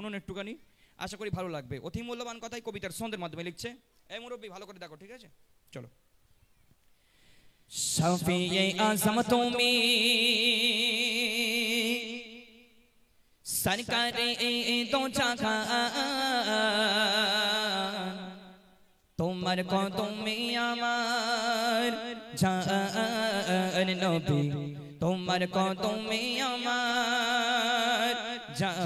শুনুন একটুখানি, আশা করি ভালো লাগবে। অতি মূল্যবান কথাই কবিতার ছন্দের মাধ্যমে লিখছে। এই মুরব্বী ভালো করে দেখো, ঠিক আছে? চলো। শাফিয়ে আজম তুমি সরকারে দো জাহান, তোমার কদমে আমার জান নবী, তোমার কদমে আমার জান।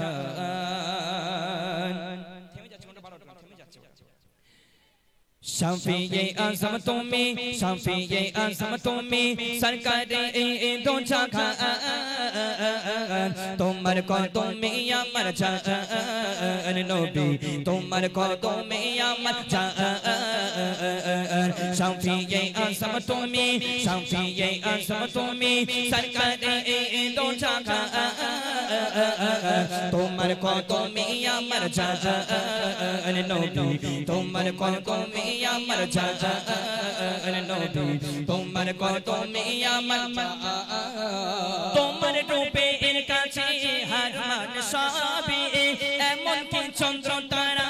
থেমে যাচ্ছে কোনটা, বারোটা থেমে যাচ্ছে। শাফিয়ে আজম তুমি, শাফিয়ে আজম তুমি সরকারে দো জাহান, তোমার কদমে আমার জান নবী, তোমার কদমে আমার জান। শাফিয়ে আজম তুমি, শাফিয়ে আজম তুমি সরকারে দো জাহান, তোমার কদমে আমার জান নবী, তোমার কদমে আমার জান নবী, তোমার কদমে আমার জান। তোমার রূপের কাছে হার মান সবই, এমন কি চন্দ্র তারা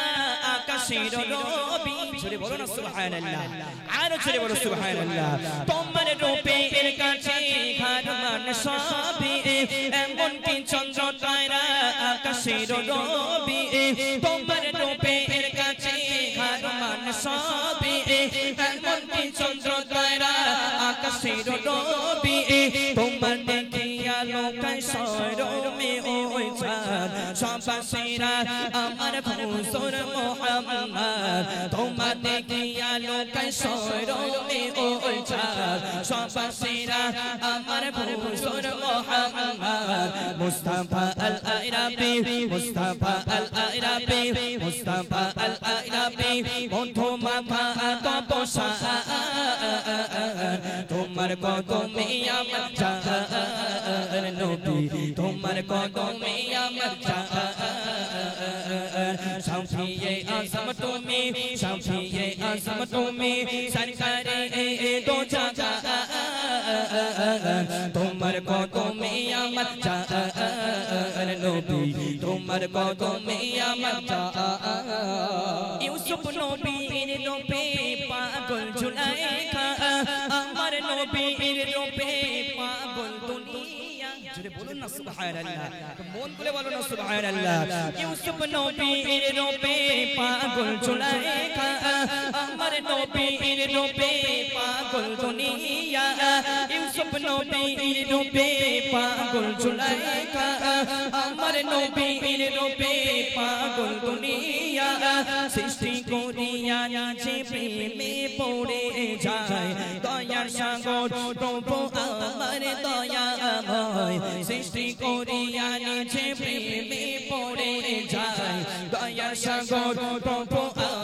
আকাশের রবি। জোরে বলো না সুবহানাল্লাহ, আর জোরে বলো সুবহানাল্লাহ। তোমার রূপের কাছে হার মান সবই, এমন কি চন্দ্র তারা আকাশের রবি। তোমার রূপের কাছে হার মান সবই, এমন কি চন্দ্র তারা আকাশের রবি। তোমার দেখিয়া লোকায় শরমে ওই চাঁদ, সবাসীরা আমার হুজুর মুহাম্মদ। তোমার দেখিয়া লোকায় শরমে ওই চাঁদ, সবাসীরা আমার হুজুর মুহাম্মদ। মুস্তাফা আল আরাবি, মুস্তাফা আল আরাবি, মুস্তাফা আল আরাবি বন্ধু মাথা তপসা, তোমার কদমে আমার জান নবী, তোমার কদমে আমার জান। শাফিয়ে আজম তুমি, শাফিয়ে আজম তুমি সরকারে দো জাহান, তোমার কদমে আমার জান নবী, তোমার কদমে আমার জান। ইউসুফ নবীর রূপে পাগল জুলাইখা, আমার নবীর রূপে পাগল দুনিয়া। জোরে বলুন না সুবহানাল্লাহ, মন খুলে বলো না সুবহানাল্লাহ। ইউসুফ নবীর রূপে পাগল জুলাইখা, আমার নবীর রূপে পাগল দুনিয়া। ইউসুফ নবীর রূপে পাগল জুলাইখা, আমার নবীর রূপে পাগল দুনিয়া। সৃষ্টি করিয়া যে প্রেমে পড়ে যায়, দয়ার সাগর প্রভু আমার দয়াময়। সৃষ্টি করিয়া যে প্রেমে পড়ে যায়, দয়ার সাগর প্রভু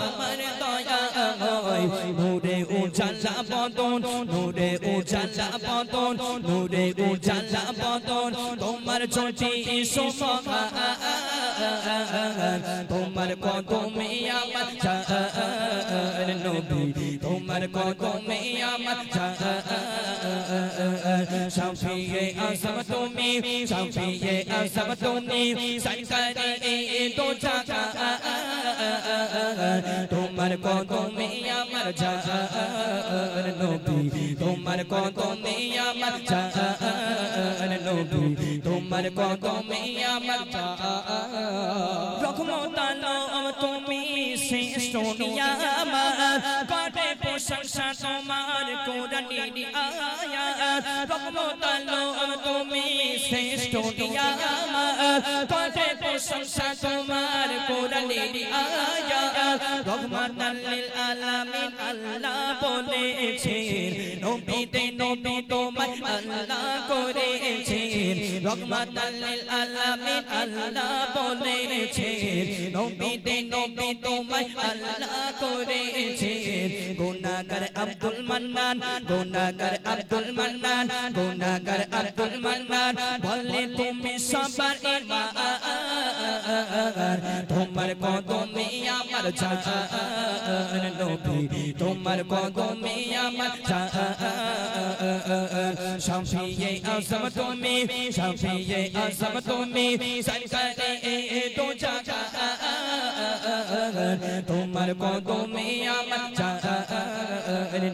আমার দয়াময়। নূরে উজালা বদন, নূরে উজালা বদন, নূরে উজালা বদন তোমার জ্যোতি শোভা, তোমার কদমে আমার জান নবী, তোমার কদমে আমার জান। শাফিয়ে আজম তুমি, শাফিয়ে আজম তুমি সরকারে দো জাহান, তোমার কদমে আমার জান নবী, তোমার কদমে আমার জান নবী, তোমার কদমে আমার জান। রহমত আলম তুমি শ্রেষ্ঠ নিয়ামত, করে প্রশংসা তোমার কোরআনের আয়াত। রহমত আলম তুমি শ্রেষ্ঠ নিয়ামত, করে প্রশংসা তোমার কোরআনের আয়াত। রহমাতাল লিল আলামিন আল্লাহ বলেছেন, নবীতে নবী তোমার আল্লাহ করেছেন। রহমাতাল লিল আলামিন আল্লাহ বলেছেন, নবীতে নবী তোমার আল্লাহ করেছেন। গুনাহগার আব্দুল মান্নান, গুনাহগার আব্দুল মান্নান, গুনাহগার আব্দুল মান্নান বলে তুমি সবার ইমান, তোমার কদমে আমার জান নবী, তোমার কদমে আমার জান। শাফিয়ে আজম তুমি, শাফিয়ে আজম তুমি সরকারে দো জাহান, তোমার কদমে আমার জান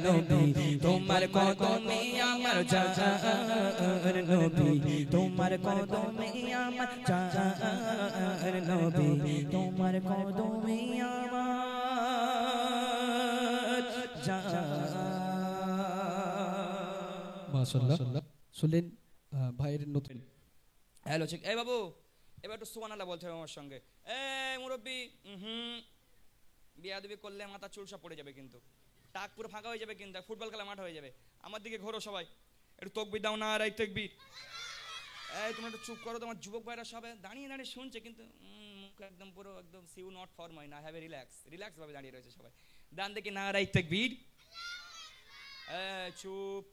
নবী তোমার কদমে আমার জান নবী তোমার কদমে আমার জান নবী তোমার কদমে আমার জান। মাশাআল্লাহ শুনলেন ভাইয়ের নতুন। হ্যালো ঠিক এই বাবু এবার একটু সুবহানাল্লাহ বলতে হবে আমার সঙ্গে। মুরব্বি বিয়াদবি করলে মাথা চুলসা পড়ে যাবে, কিন্তু টাক পুরো ফাঁকা হয়ে যাবে, কিন্তু ফুটবল খেলা মাঠ হয়ে যাবে। আমার দিকে ঘোরো সবাই, একটু তকবির দাও না রাই তকবির। তোমরা একটু চুপ করো, তোমার যুবক ভাইরা সবাই দাঁড়িয়ে দাঁড়িয়ে শুনছে, কিন্তু মুখ একদম পুরো একদম সিউ নট ফর মাইন, আই হ্যাভ এ রিল্যাক্স ভাবে দাঁড়িয়ে রয়েছে সবাই। ডান দিকে না রাই তকবির। চুপ,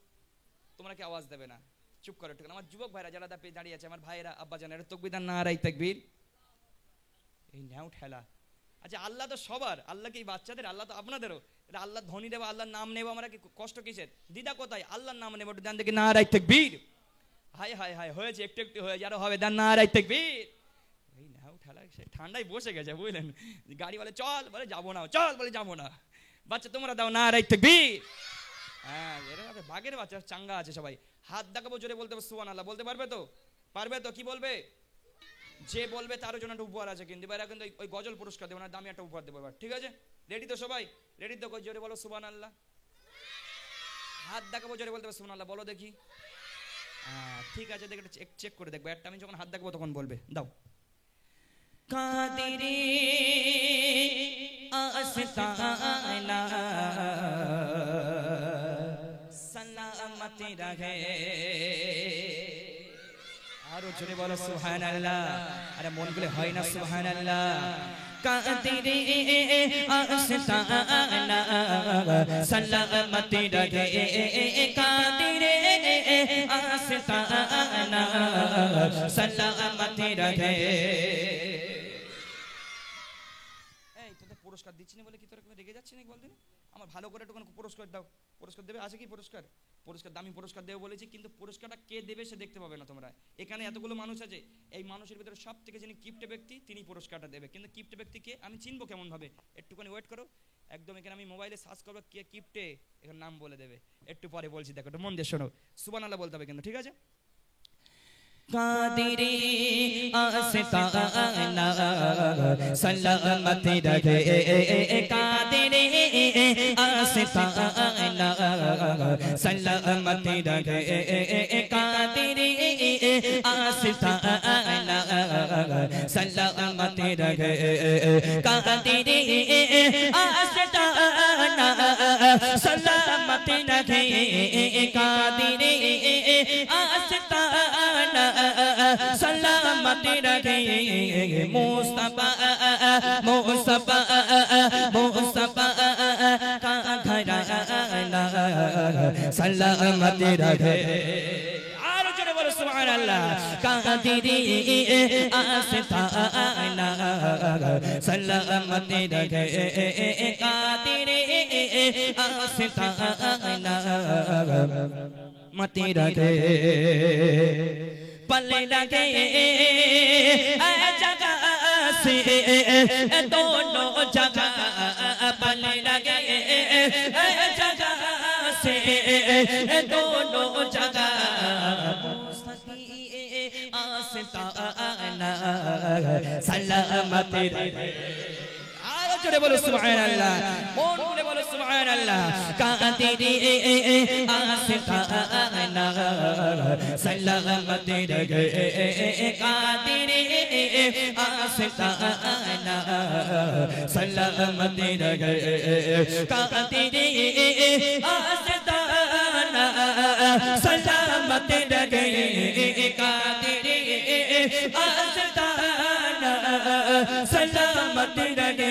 তোমরা কি আওয়াজ দেবে না? চুপ করো ঠিক। আমার যুবক ভাইরা যারা দাঁড়িয়ে আছে, আমার ভাইরা আব্বা জানেরা, তকবির না রাই তকবির। এই নাও ঠেলা। আচ্ছা আল্লাহ তো সবার, আল্লাহ কি বাচ্চাদের? আল্লাহ তো আপনাদেরও। আল্লাহ ধনী দেবো, আল্লাহর নাম নেবো, আমরা কি কষ্ট কিসের? দ্বিধা কোথায়? আল্লাহর নাম নেবো, ডান দিকে না রাই তকবির। হাই হাই হাই হয়েছে, একটু একটু হয়ে যারো হবে, ডান না রাই তকবির। এই নাও ঠেলা, ঠান্ডায় বসে গেছে বুঝলেন। গাড়ি বলে চল, বলে যাবো না, চল বলে যাবো না। বাচ্চা তোমরা দাও না রাই তকবির। হ্যাঁ বাঘের বাচ্চা চাঙ্গা আছে সবাই। হাত দেখাবো, জোরে বলতে হবে সুবহানাল্লাহ। বলতে পারবে তো? পারবে তো? কি বলবে? যে বলবে তার জন্য একটা উপহার আছে, কিন্তু এবার কিন্তু ওই গজল পুরস্কার দেবো না, দামি একটা উপহার দেবো এবার, ঠিক আছে? রেডি তো সবাই? রেডি তো? জোরে বলো সুবহানাল্লাহ। হাত দেখাবো, জোরে বলতে হবে সুবহানাল্লাহ। বলো দেখি। ঠিক আছে, দেখে চেক করে দেখবো। একটা আমি যখন হাত দেখাবো তখন বলবে। দাও। কাদিরে আস্তানা সালামতি রাখে। আরো জোরে বলো সুবহানাল্লাহ। আরে মন গুলো হয় না সুবহানাল্লাহ। কাদিরে আস্তানা সালামতি রাখে। কাদিরে আস্তানা সালামতি রাখে। এই তোদের পুরস্কার দিচ্ছি না বলে কি তোরা রেগে যাচ্ছিস নাকি? বলদিন আমার ভালো করে একটু পুরস্কার দাও। পুরস্কার দেবে? আছে কি পুরস্কার? পুরস্কার দামি পুরস্কার দেবে বলেছি, কিন্তু পুরস্কারটা কে দেবে সে দেখতে পাবে না তোমরা। এখানে এতগুলো মানুষ আছে, এই মানুষের ভিতরে সব থেকে যিনি কিপ্টে ব্যক্তি তিনি পুরস্কারটা দেবে। কিন্তু কিপ্টে ব্যক্তিকে আমি চিনবো কেমন ভাবে? একটুখানি ওয়েট করো, একদম এখানে আমি মোবাইলে সার্চ করবো কে কিপ্টে, এখানে নাম বলে দেবে। একটু পরে বলছি, দেখো একটু মন দিয়ে শোনো। সুবহানাল্লাহ বলতে হবে কিন্তু, ঠিক আছে? কাদিরে আস্তানা সালামতি রাখে। কাদিরে আস্তানা সালামতি রাখে। কাদিরে আস্তানা সালামতি রাখে। কাদিরে আস্তানা সালামতি রাখে। কাদিরে আস্তানা সালামতি রাখে। মুস্তাফা মুস্তাফা মুস্তাফা কা ঘরানা সালামতি রাখে। আর জোরে বলো সুবহানাল্লাহ। কাদিরে আস্তানা সালামতি রাখে। কাদিরে আস্তানা মতি রাখে। पले लगे जगह से दोनों जगह, पले लगे जगह से दोनों जगह। आस्ताना सलामती रहे। জোরে বলো সুবহানাল্লাহ। মন খুলে বলো সুবহানাল্লাহ। কাদিরে আস্তানা সালামতি রাখে। কাদিরে আস্তানা সালামতি রাখে। কাদিরে আস্তানা সালামতি রাখে। কাদিরে আস্তানা সালামতি রাখে।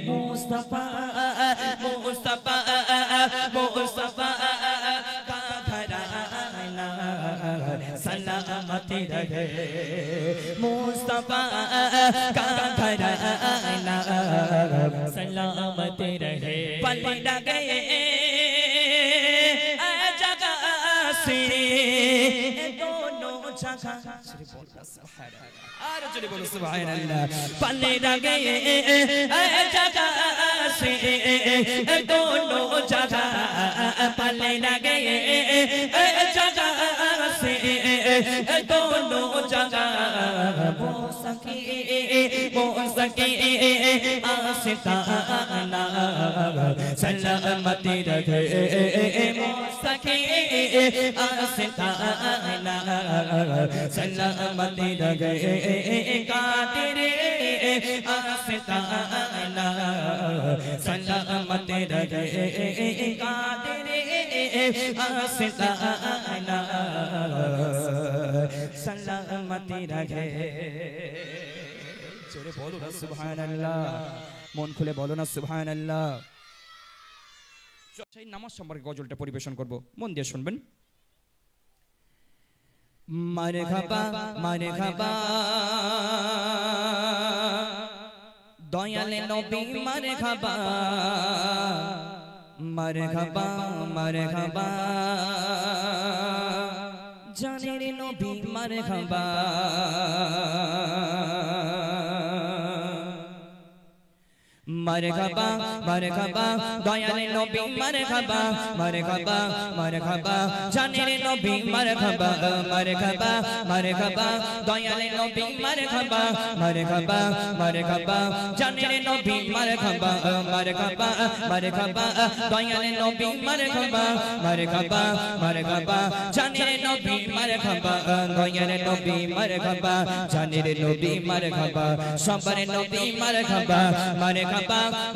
मुस्तफा मुस्तफा मुस्तफा का घराना सलामती रहे। मुस्तफा का घराना सलामती रहे। पले लगे जगह से दोनों जगह। আর জোরে বলো সুবহানাল্লাহ। পলে লগে জগহ से दोनों जगह पले लगे जगह से दोनों जगह वो सके आस्ताना सलामती रखे वो सके आस्ताना सलामती रखे कादिर आस्ताना सलामती रखे कादिर आस्ताना सलामती रखे जोरे बोलो ना सुबहानाल्लाह मन खुले बोलो ना सुबहानाल्लाह সেই নামাজ সম্পর্কে গজলটা পরিবেশন করব মন দিয়ে শুনবেন মারহাবা মারহাবা দয়ালে নবী মারহাবা মারহাবা মারহাবা জানের নবী মারহাবা मरहबा मरहबा दयाले नबी मरहबा मरहबा मरहबा जाने नबी मरहबा मरहबा मरहबा दयाले नबी मरहबा मरहबा मरहबा जाने नबी मरहबा मरहबा मरहबा दयाले नबी मरहबा मरहबा मरहबा जाने नबी मरहबा दयाले नबी मरहबा जाने नबी मरहबा सबरे नबी मरहबा मरहबा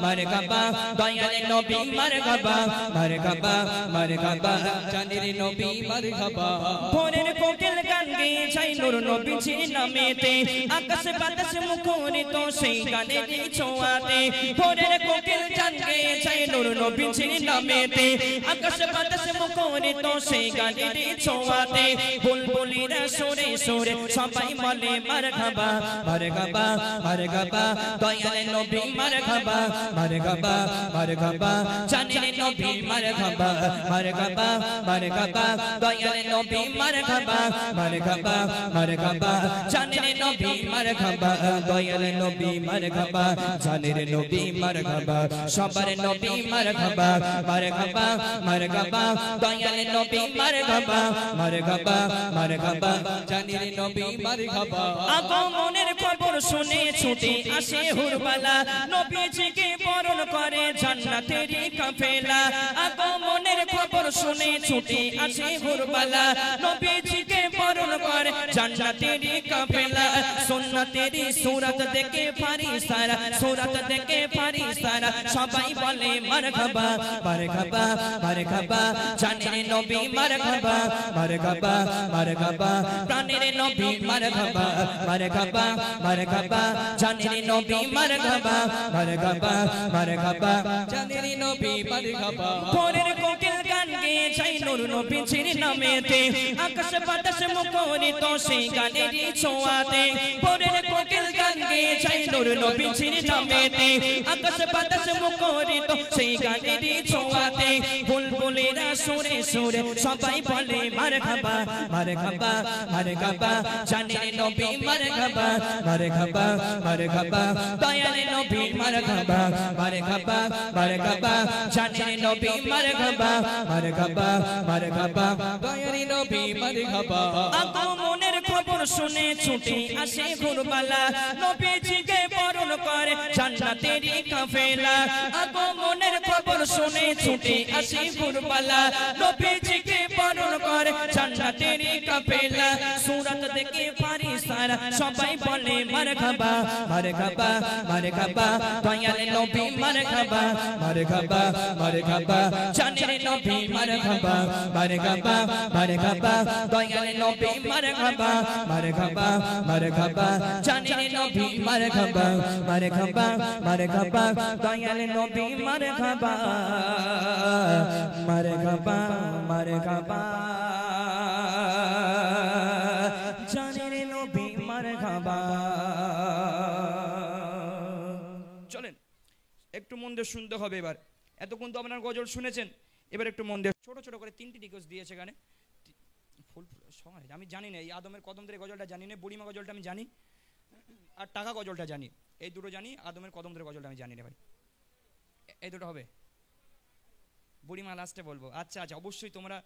मरहबा दयाले नबी मरहबा मरहबा मरहबा चांदेर नबी मरहबा भोरेर कोकिल गान गেয়ে যায় নূর নবীজির নামেতে আকাশ বাতাস মুখরিত সেই গানের ছোঁয়াতে ভোরের কোকিল গান গেয়ে যায় নূর নবীজির নামেতে আকাশ বাতাস মুখরিত সেই গানের ছোঁয়াতে বুলবুলিরা সুরে সুরে সবাই বলে মারহাবা মারহাবা মারহাবা দয়ালে নবী মারহাবা मरहबा मरहबा जाने नबी मरहबा मरहबा मरहबा दयाले नबी मरहबा मरहबा मरहबा जाने नबी मरहबा दयाले नबी मरहबा जाने नबी मरहबा सबर नबी मरहबा मरहबा मरहबा दयाले नबी मरहबा मरहबा मरहबा जाने नबी मरहबा আগমনের খবর শুনে ছুটে আসে হুরবালা নবীজি কে বরণ করে জান্নাতেরই কাফেলা আগমনের খবর শুনে ছুটে আসে হুরবালা নবীজিকে বরণ করে জান্নাতেরই কাফেলা সুন্নতেরই সূরত দেখে ফারিস্তারা সূরত দেখে ফারিস্তারা সবাই বলে মারহাবা মারহাবা মারহাবা জানের নবী মারহাবা মারহাবা মারহাবা প্রাণের নবী মারহাবা মারহাবা মারহাবা জানের নবী মারহাবা মারহাবা मरहबा जानेरी नबी मरहबा भोरेर कोकिल गान গেয়ে যায় নূর নবীজির নামেতে আকাশ বাতাস মুখরিত সেই গানেরই ছোঁয়াতে ভোরের কোকিল গান গেয়ে যায় নূর নবীজির নামেতে আকাশ বাতাস মুখরিত সেই গানেরই ছোঁয়াতে বুলবুলিরা সুরে সুরে সবাই বলে মারহাবা মারহাবা মারহাবা জানের নবী মারহাবা মারহাবা মারহাবা দয়ালে নবী মারহাবা मरहबा मरहबा जाने नबी मरहबा मरहबा मरहबा दयाले नबी मरहबा আগমনের খবর শুনে ছুটে আসে হুরবালা নবীজিকে বরণ করে জান্নাতেরই কাফেলা আগমনের খবর শুনে ছুটে আসে হুরবালা নবীজিকে বরণ করে জান্নাতেরই কাফেলা সূরত দেখে ফারিস্তারা সবাই বলে মারহাবা মারহাবা মারহাবা দয়ালে नबी मरहबा मरहबा मरहबा जाने नबी मरहबा मरहबा मरहबा दयाले नबी मरहबा मरहबा मरहबा जाने नबी मरहबा मरहबा मरहबा दयाले नबी मरहबा मरहबा मरहबा जाने नबी मरहबा চলেন একটু মন দিয়ে শুনতে হবে এবার এতক্ষণ তো আপনারা গজল শুনেছেন এবার একটু মন দিয়ে ছোট ছোট করে তিনটি রিকোয়েস্ট দিয়েছে এখানে ফুল সঙ্গে আমি জানি না এই আদমের কদম ধরে গজলটা জানি না বুড়িমা গজলটা আমি জানি আর টাকা গজলটা জানি এই দুটো জানি আদমের কদম ধরে গজলটা আমি জানি না ভাই এই দুটো হবে, বুড়িমা লাস্টে বলবো। আচ্ছা আচ্ছা, অবশ্যই তোমরা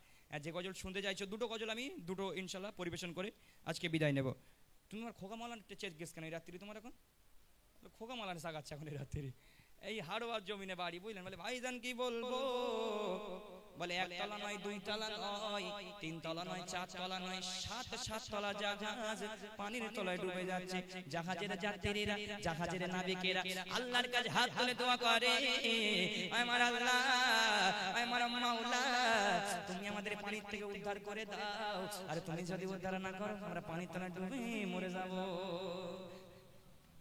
যে গজল শুনতে চাইছো, দুটো গজল আমি দুটো ইনশাল্লাহ পরিবেশন করে আজকে বিদায় নেব। তুমি আমার খোকা মালান চেক গেস কেন এই রাত্রি তোমার এখন? খোকা মালান সাগাচ্ছে এখন এই রাত্রি, এই হাড়োয়ার জমিনে বাড়ি, বুঝলেন? বলে ভাইজান কি বলবো, বলে একতলা নয়, দুই তলা নয়, তিন তলা নয়, চার তলা নয়, সাত তলা জাহাজ পানির তলায় ডুবে যাচ্ছে। জাহাজের যাত্রীরা, জাহাজের নাবিকেরা আল্লাহর কাছে হাত তুলে দোয়া করে, আমার আল্লাহ, আমার মাওলা, তুমি আমাদের পানির থেকে উদ্ধার করে দাও, আর তুমি যদি উদ্ধার না করো আমরা পানির তলায় ডুবে মরে যাব।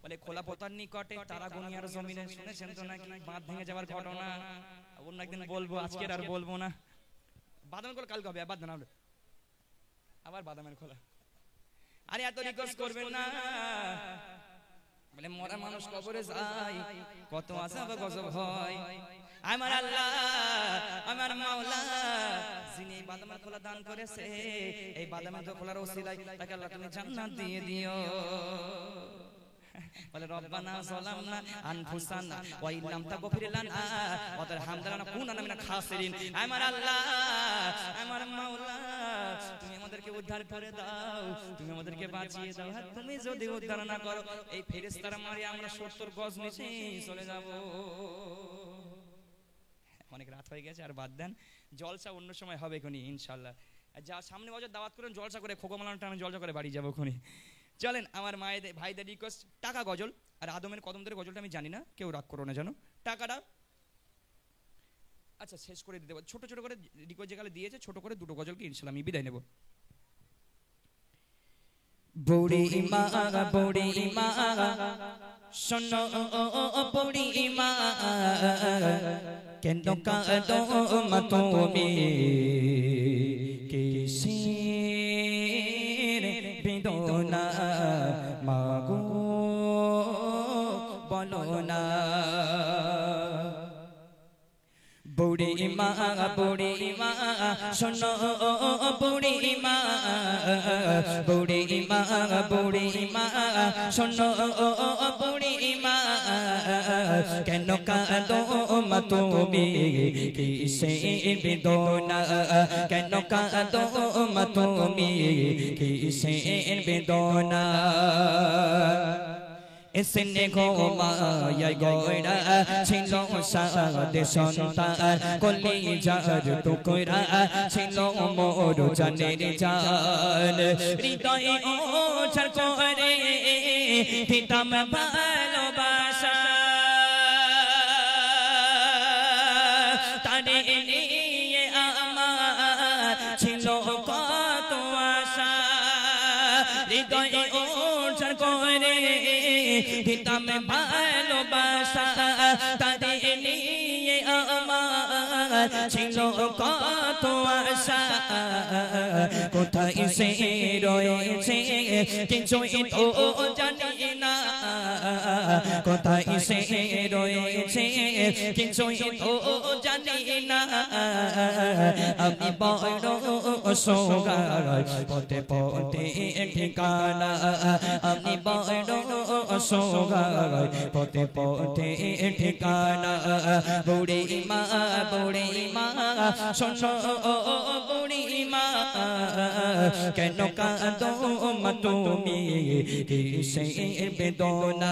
বলে খোলা পোতার নিকটে তারা গুনিয়ার জমিনে, শুনেছেন তো নাকি বাঁধ ভেঙে যাওয়ার ঘটনা? অন্য একদিন বলবো, আজকে আর বলবো না। বাদামের খোলা কালকে হবে, আবার বাদামের খোলা। আরে এত রিকোয়েস্ট করবেন না, বলে মরা মানুষ কবরে যায়, কত আযাব গজব হয়। আমার আল্লাহ, আমার মাওলা, যিনি এই বাদামের খোলা দান করেছে, এই বাদামের খোলার ওসিলায় তাকে আল্লাহ তুমি জান্নাত দিয়ে দিও। বলে রব্বানা যালামনা আনফুসানা ওয়া ইল্লাম তাগফির লানা ওয়া তারহামনা কুনানা মিনাল খাসিরিন। আমার আল্লাহ, আমার মাওলা, তুমি আমাদেরকে উদ্ধার করে দাও, তুমি আমাদেরকে বাঁচিয়ে দাও, আর তুমি যদি উদ্ধার না করো এই ফেরেশতারা মারি আমরা 70 গজ নিচে চলে যাব। অনেক রাত হয়ে গেছে, আর বাদ দেন, জলসা অন্য সময় হবে কোনি ইনশাআল্লাহ। যা সামনে বছর দাওয়াত করেন, জলসা করে খোকা মালানটা আমি জলসা করে বাড়ি যাবো কোনি। চলেন, আমার মায়েদের ভাইদের রিকোয়েস্ট, টাকা গজল আর আদমের কদম ধরে গজলটা আমি জানি না, কেউ রাগ করো না জানো, টাকাটা আচ্ছা শেষ করে দিতে, ছোট ছোট করে রিকোয়েস্ট যেগুলো দিয়েছে, ছোট করে দুটো গজলকে ইনশাআল্লাহ আমি বিদায় নেব। বুড়ি মা, বুড়ি মা, শোনো বুড়ি মা, কেন কাঁদো মা তুমি, কিসের বেদনা মাগো বলো না। বুড়ি মা, বুড়ি মা, শোনো বুড়ি মা, বুড়ি মা, বুড়ি মা, শোনো বুড়ি মা, কেন কাঁদো মা তুমি, কিসের বেদনা, কেন কাঁদো মা তুমি, কিসের বেদনা। এসনে ঘুমায় গোরা ছিল সাদে সন্তান, কলিজার টুকরা ছিল মোর জানের জান, হৃদয়ে ওঝার করে দিতাম ভালোবাসা, তারে নিয়ে আমার ছিল কত আশা, হৃদয়ে ওঝার করে দিতাম ভালোবাসা, তারে নিয়ে আমার ছিল কত আশা, কোথায় সে রয়েছে কিছুই তো জানি না, কোথায় সে রয়েছে কিছুই তো জানি না, আমি বড় সোগায় পথে পথে ঠিকানা, আমি বড় সোগায় পথে পথে ঠিকানা। বুড়ি মা, বুড়ি মা, শোনো বুড়ি মা, কেন কাঁদো মা তুমি, কিসের বেদনা,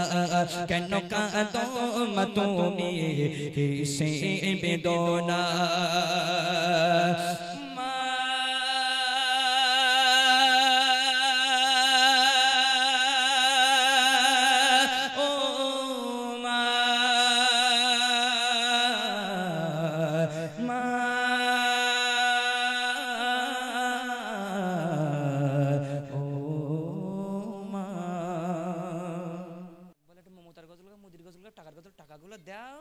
কেন কাঁদো মা তুমি, কিসের বেদনা। টাকাগুলো দাও,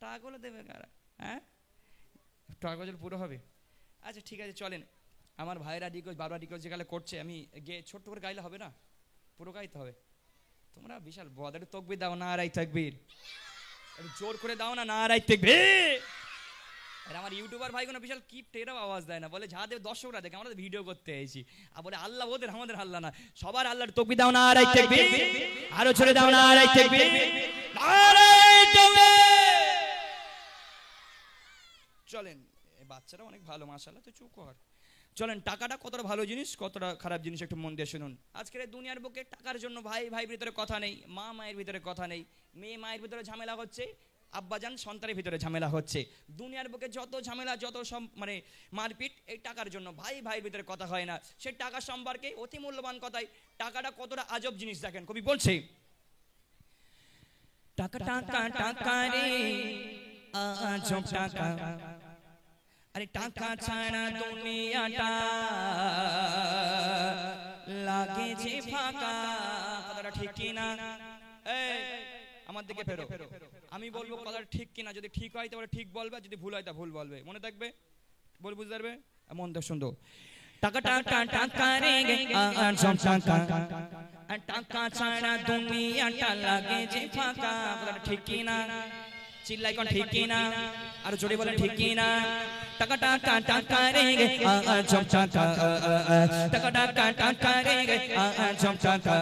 টাকাগুলো দেবে কারা? হ্যাঁ, টাকা গজল পুরো হবে। আচ্ছা ঠিক আছে, চলেন, আমার ভাইরা রিকোয়েস্ট বারবার রিকোয়েস্ট যেগুলো করছে, আমি গিয়ে ছোট্ট করে গাইলে হবে না, পুরো গাইতে হবে। তোমরা বিশাল বদ, একটু তকবির দাও, নারায়ে তাকবীর, একটু জোর করে দাও না, নারায়ে তাকবীর। আর আমার ইউটিউবার ভাই কোনো বিশাল কি টেরাও আওয়াজ দেয় না, বলে যা দেবে দর্শকরা দেখে, আমরা ভিডিও করতে এসেছি, আর বলে আল্লাহ ওদের, আমাদের আল্লাহ না, সবার আল্লাহর তকবির দাও, নারায়ে তাকবীর, আরো ছেড়ে দাও, নারায়ে তাকবীর, নারায়ে তাকবীর। চলেন, বাচ্চারা অনেক ভালো মাশাআল্লাহ, তো চুপ কর। চলেন, টাকাটা কতটা ভালো জিনিস, কতটা খারাপ জিনিস একটু মন দিয়ে শুনুন। আজকের এই দুনিয়ার বুকে টাকার জন্য ভাই ভাইয়ের ভিতরে কথা নেই, মা মায়ের ভিতরে কথা নেই, মেয়ে মায়ের ভিতরে ঝামেলা হচ্ছে, আব্বাজান সন্তানের ভিতরে ঝামেলা হচ্ছে। দুনিয়ার বুকে যত ঝামেলা, যত মানে মারপিট, এই টাকার জন্য। ভাই ভাইয়ের ভিতরে কথা হয় না, সে টাকা সম্পর্কে অতি মূল্যবান কথাই। টাকাটা কতটা আজব জিনিস দেখেন, কবি বলছে টাকা টাকা টাকা রে আজব টাকা, আরে টাকা ছাড়া দুনিয়াটা লাগে যে ফাঁকা। কথাটা ঠিক কিনা? এই আমার দিকে ফেরো, আমি বলবো কথাটা ঠিক কিনা। যদি ঠিক হয় তাহলে ঠিক বলবে, যদি ভুল হয় তা ভুল বলবে। মনে থাকবে, বল, বুঝতে পারবে। মন দিয়ে শুনতো, টাকা টাকা টাকা রে আজব টাকা, টাকা ছাড়া দুনিয়াটা লাগে যে ফাঁকা। কথাটা ঠিক কিনা? চিল্লাই কোন ঠিক কিনা? আর জোরে বলেন ঠিক কিনা? টাকা টাকা টাকা রে আজব টাকা, টাকা টাকা টাকা রে আজব টাকা,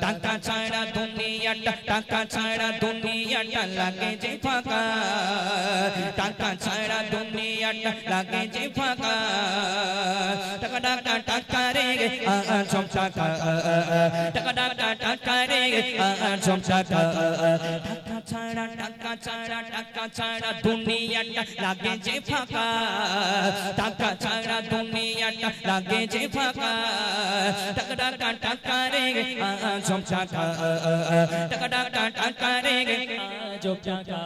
টাকা ছাড়া দুনিয়াটা, টাকা ছাড়া দুনিয়াটা লাগে যে ফাঁকা, টাকা ছাড়া দুনিয়াটা লাগে যে ফাঁকা। টাকা টাকা টাকা রে আজব টাকা, টাকা টাকা টাকা রে আজব টাকা, টাকা ছাড়া, টাকা ছাড়া, টাকা ছাড়া দুনিয়াটা লাগে যে ফাঁকা, টাকা ছাড়া দুনিয়াটা লাগে যে ফাঁকা। টাকা টাকা টাকা রে আজব টাকা, টাকা টাকা টাকা রে আজব টাকা।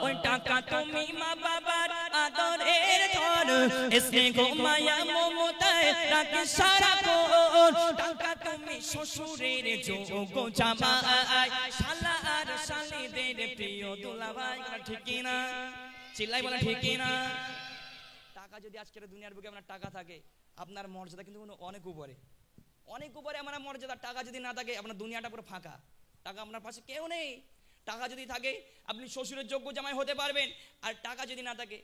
ওই টাকা তুমি মা বাবার আদরের ধন, স্নেহ মায়া মমতায় রাখে সারাক্ষণ। টাকা তুমি শ্বশুরের যোগ্য জামাই, শালা আর শালীদের প্রিয় দুলাভাই। ঠিক কিনা? চিল্লাই বলা ঠিক কিনা? টাকা যদি আজকের দুনিয়ার বুকে আপনার টাকা থাকে, আপনার মর্যাদা কিন্তু অনেক উপরে, অনেক উপরে আমার মর্যাদা। টাকা যদি না থাকে, আপনার দুনিয়াটা পুরো ফাঁকা, টাকা আপনার পাশে কেউ নেই। টাকা যদি থাকে, আপনি শ্বশুরের যোগ্য জামাই হতে পারবেন। আর টাকা যদি না থাকে,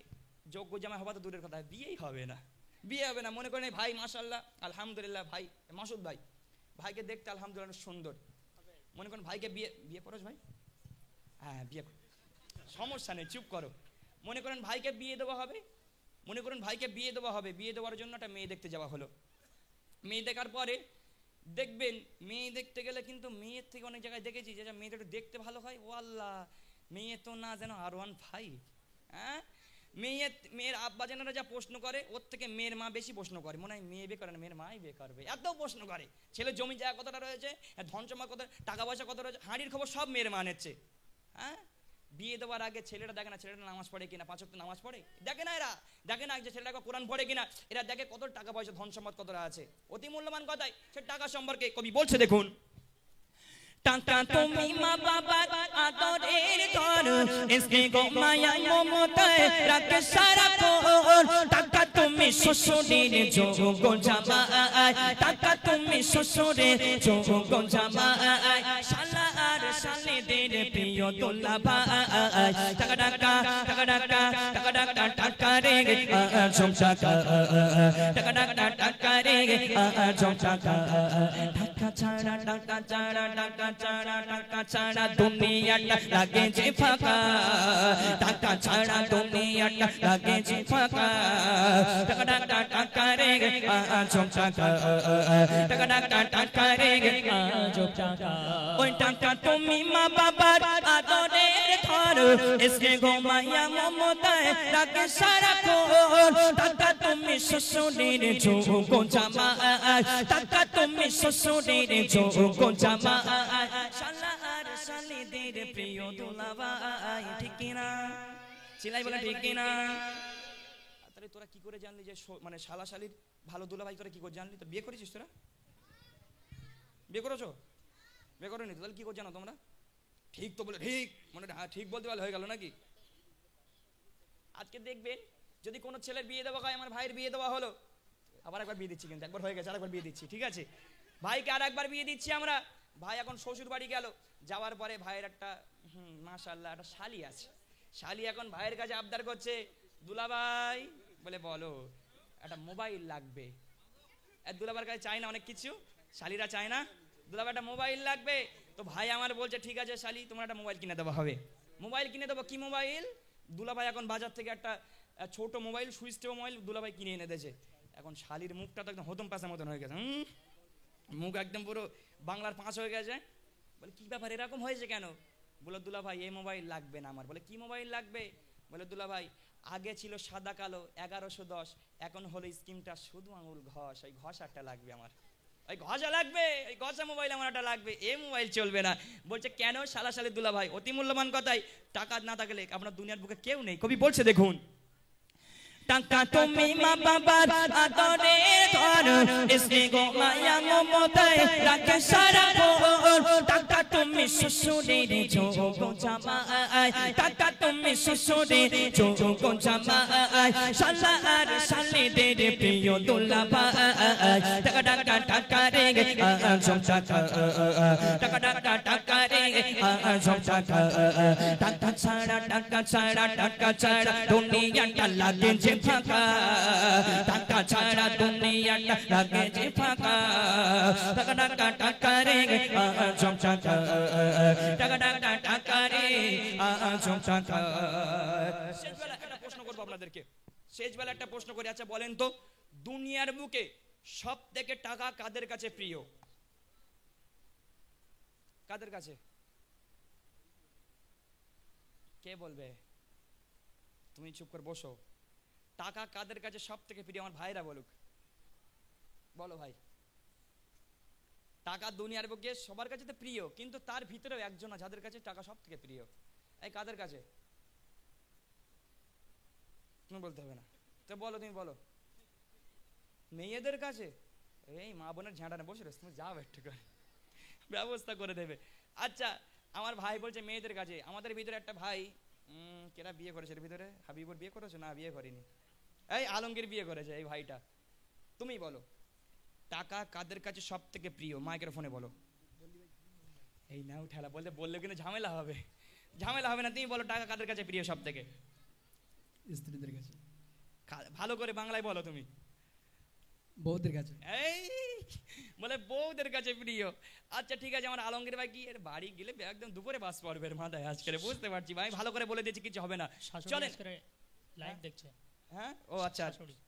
যোগ্য জামাই হওয়া তো দূরের কথা, বিয়েই হবে না, বিয়ে হবে না। মনে করেন ভাই মাশাআল্লাহ আলহামদুলিল্লাহ, ভাই মাসুদ ভাই, ভাইকে দেখতে আলহামদুলিল্লাহ সুন্দর। মনে করেন ভাইকে বিয়ে, বিয়ে করো ভাই, হ্যাঁ বিয়ে করো, সমস্যা নেই, চুপ করো। মনে করেন ভাইকে বিয়ে দেওয়া হবে, মনে করেন ভাইকে বিয়ে দেওয়া হবে। বিয়ে দেওয়ার জন্য একটা মেয়ে দেখতে যাওয়া হলো। মেয়ে দেখার পরে দেখবেন, মেয়ে দেখতে গেলে কিন্তু মেয়ের থেকে অনেক জায়গায় দেখেছি যে মেয়েটা একটু দেখতে ভালো হয়, ও আল্লাহ মেয়ে তো না যেন R15। হ্যাঁ, মেয়ের আব্বা যেনারা যা প্রশ্ন করে, ওর থেকে মেয়ের মা বেশি প্রশ্ন করে। মনে হয় মেয়ে বিয়ে করে না, মেয়ের মাই বিয়ে করবে, এত প্রশ্ন করে। ছেলে জমি জায়গা কতটা রয়েছে, ধন জমা কত, টাকা পয়সা কত রয়েছে, হাঁড়ির খবর সব মেয়ের মা নিচ্ছে। হ্যাঁ, বিয়ে দেওয়ার আগে ছেলেটা দেখে না ছেলেটা নামাজ পড়ে কিনা, 5 ওয়াক্ত নামাজ পড়ে, দেখে না এরা। দেখে না যে ছেলেটা কোরআন পড়ে কিনা, এরা দেখে কত টাকা পয়সা, ধন সম্পদ কতটা আছে। অতি মূল্যবান কথাই সে টাকা সম্পর্কে কবি বলছে, দেখুন টাকা তুমি মা বাবার আদরের ধন, স্নেহ মায়া মমতায় রাখে সারাক্ষণ। টাকা তুমি শ্বশুরের যোগ্য জামাই, টাকা তুমি শ্বশুরের যোগ্য জামাই, শালা আর শালীদের প্রিয় দুলাভাই। টাকা টাকা টাকা টাকা টাকা টাকা টাকা রে আজব টাকা, টাকা টাকা টাকা রে আজব টাকা, টাকা ছাড়া, টাকা ছাড়া, টাকা ছাড়া, টাকা ছাড়া দুনিয়াটা লাগে যে ফাঁকা, টাকা ছাড়া দুনিয়াটা লাগে যে ফাঁকা। টাকা টাকা টাকা রে আজব টাকা, টাকা টাকা টাকা রে আজব টাকা। ওই টাকা তুমি মা বাবার আদরের ধন, স্নেহ মায়া মমতায় রাখে সারাক্ষণ। টাকা তুমি শ্বশুরের যোগ্য জামাই, টাকা তুমি শ্বশুরের যোগ্য জামাই, শালা আর শালীদের প্রিয় দুলাভাই। ঠিক কিনা? চিল্লাই বলে ঠিক কিনা? তাহলে তোরা কি করে জানলি যে মানে শালা শালীর ভালো দুলাভাই? তোরা কি করে জানলি? তো বিয়ে করেছিস তোরা? বিয়ে করেছো? বিয়ে করেনি? তাহলে কি করে জানো তোমরা? ঠিক তো বলে, ঠিক মানে হ্যাঁ ঠিক বলতে পারলে হয়ে গেল নাকি? আজকে দেখবেন যদি কোনো ছেলের বিয়ে দেওয়া হয়, আমার ভাইয়ের বিয়ে দেওয়া হলো, আবার একবার বিয়ে দিচ্ছি, কিন্তু একবার হয়ে গেছে, আরেকবার বিয়ে দিচ্ছি, ঠিক আছে? ভাইকে আর একবার বিয়ে দিচ্ছি আমরা। ভাই এখন শ্বশুর বাড়ি গেল, যাওয়ার পরে ভাইয়ের একটা মাশাআল্লাহ একটা শালি আছে। শালি এখন ভাইয়ের কাছে আবদার করছে, দুলাভাই বলে বলো একটা মোবাইল লাগবে। দুলাভাইয়ের কাছে চাই না অনেক কিছু, শালিরা চায় না, দুলাভাই একটা মোবাইল লাগবে। তো ভাই আমার বলছে ঠিক আছে শালি, তোমার একটা মোবাইল কিনে দেওয়া হবে। মোবাইল কিনে দেবো। কি মোবাইল? দুলাভাই এখন বাজার থেকে একটা ছোট মোবাইল সুইচ টেপা মোবাইল দুলাভাই কিনে এনে দিয়েছে। এখন শালির মুখটা তো একদম হতম পাশার মতন হয়ে গেছে, মুখ একদম পুরো বাংলার 5 হয়ে গেছে। বলে কি ব্যাপার এরকম হয়েছে কেন? বলে দুলাভাই এই মোবাইল লাগবে না আমার। বলে কি মোবাইল লাগবে? বলে দুলাভাই আগে ছিল সাদা কালো 1110, এখন হলো স্ক্রিনটা শুধু আঙুল ঘষ, ওই ঘষাটা লাগবে আমার, ওই ঘষা লাগবে, ওই ঘষা মোবাইল আমার একটা লাগবে, এই মোবাইল চলবে না। বলছে কেন? শালা শালি দুলাভাই অতি মূল্যবান কথাই, টাকা না থাকলে আপনার দুনিয়ার বুকে কেউ নেই। কবি বলছে দেখুন, টাকা তুমি মা বাবার আদরের ঘর, স্নেহ মায়া মমতায় রাখে সারা ভোর। টাকা তুমি শ্বশুরের যোগ্য জামাই, টাকা তুমি শ্বশুরের যোগ্য জামাই, শালা আর শালিদের প্রিয় দুলাভাই। টাকা টাকা টাকা রে আজম টাকা, টাকা টাকা টাকা রে আজম টাকা। টাকা ছাড়া টাকা ছাড়া টাকা ছাড়া দুনিয়াটা লাগে যে ফাঁকা, টাকা ছাড়া দুনিয়াটা লাগে যে ফাঁকা। টাকা টাকা টাকা রে আজম টাকা, টাকা টাকা টাকা রে আজম টাকা। শেষবেলা একটা প্রশ্ন করবো আপনাদেরকে, শেষবেলা একটা প্রশ্ন করি, আচ্ছা বলেন তো দুনিয়ার বুকে সব থেকে টাকা কাদের কাছে প্রিয়? কাদের কাছে? কে বলবে? তুমি চুপ করে বসো। টাকা কাদের কাছে সব থেকে প্রিয়? আমার ভাইরা বলুক, বলো ভাই। টাকা দুনিয়ার বুকে সবার কাছে তো প্রিয়, কিন্তু তার ভিতরেও একজন আছে যাদের কাছে টাকা সব থেকে প্রিয়। এই কাদের কাছে? তুমি বলতে হবে না তো, বলো, তুমি বলো। মেয়েদের কাছে? এই মা বোনের ঝাঁটা না, বসে রয়েছে, তুমি যাও একটু করে ব্যবস্থা করে দেবে। আচ্ছা আমার ভাই বলছে মেয়েদের কাছে। আমাদের ভিতরে একটা ভাই, কেরা বিয়ে করেছে এর ভিতরে? হাবিবুর বিয়ে করেছে? না বিয়ে করেনি, এই আলমগীর বিয়ে করেছে, এই ভাইটা। তুমি বলো টাকা কাদের কাছে সব থেকে প্রিয়? মাইকের ফোনে বলো। এই না উঠালা বলতে, বললে কিন্তু ঝামেলা হবে, ঝামেলা হবে না। তুমি বলো টাকা কাদের কাছে প্রিয় সব থেকে? স্ত্রীদের কাছে। ভালো করে বাংলায় বলো তুমি। বউদের কাছে। এই বলে বউদের কাছে প্রিয়। আচ্ছা ঠিক আছে, আমার আলমগীর ভাই কি এর বাড়ি গেলে একদম দুপুরে বাস পড়বে এর মাথায় আজকে, বুঝতে পারছি ভাই, ভালো করে বলে দিয়েছি, কিছু হবে না। চলেন লাইভ দেখছে। হ্যাঁ ও আচ্ছা,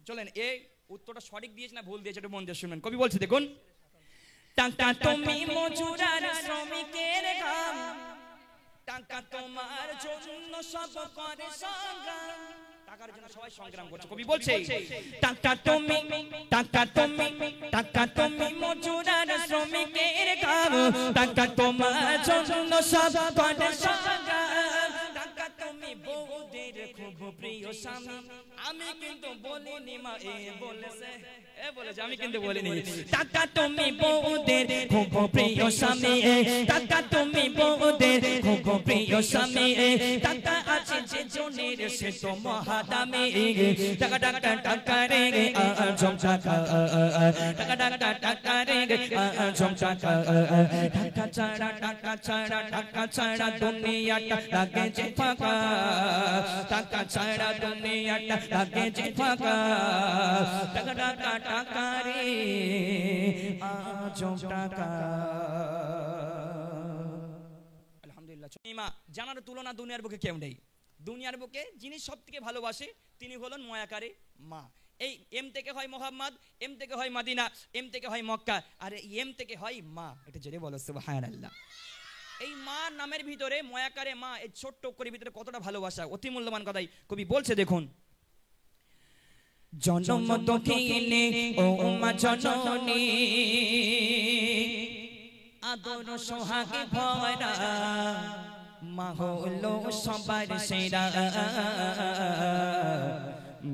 চলেন এই উত্তরটা সঠিক দিয়েছে না ভুল দিয়েছে একটু মন দিয়ে শুনবেন। কবি বলছে দেখুন, টাকা তুমি মজুর আর শ্রমিকের ঘাম, টাকা তোমার জন্য সব করে সংগ্রাম। টাকার জন্য সবাই সংগ্রাম করছে। কবি বলছে টাকা তুমি, টাকা তুমি, টাকা তুমি মজুর আর শ্রমিকের ঘাম, টাকা তোমার জন্য সব করে সংগ্রাম। টাকা তুমি বউদের খুব প্রিয় স্বামী, আমি কিন্তু বলিনি মা, এ বলেছে, এ বলেছে, আমি কিন্তু বলিনি। টাকা তুমি বউদের খুব প্রিয় স্বামী, টাকা তুমি বউদের খুব প্রিয় স্বামী, টাকা আছে যে জনের সে তো মহাদামি। টাকা টাকা টাকা রে আজম টাকা, টাকা টাকা টাকা রে আজম টাকা। টাকা ছাড়া টাকা ছাড়া টাকা ছাড়া দুনিয়াটা লাগে যে ফাঁকা, টাকা ছাড়া দুনিয়াটা লাগে যে ফাঁকা। টাকা টাকা টাকা রে আজম টাকা। আলহামদুলিল্লাহ। জানার তুলনা দুনিয়ার বুকে কেউ নেই। দুনিয়ার বুকে যিনি সব থেকে ভালোবাসে তিনি হলেন ময়াকারে মা। এই এম থেকে হয় মোহাম্মদ, এম থেকে হয় মদিনা, এম থেকে হয় মক্কা, আর এম থেকে হয় মা। এটা জেনে বলো সুবহানাল্লাহ। এই মা নামের ভিতরে ময়াকারে মা, এই ছোট্ট করে ভিতরে কতটা ভালোবাসা, অতি মূল্যবান কথাই কবি বলছে দেখুন, জনম দক্ষিণে ও মা জননী, আদর সোহাগে ভরা, মা হলো সবার সেরা,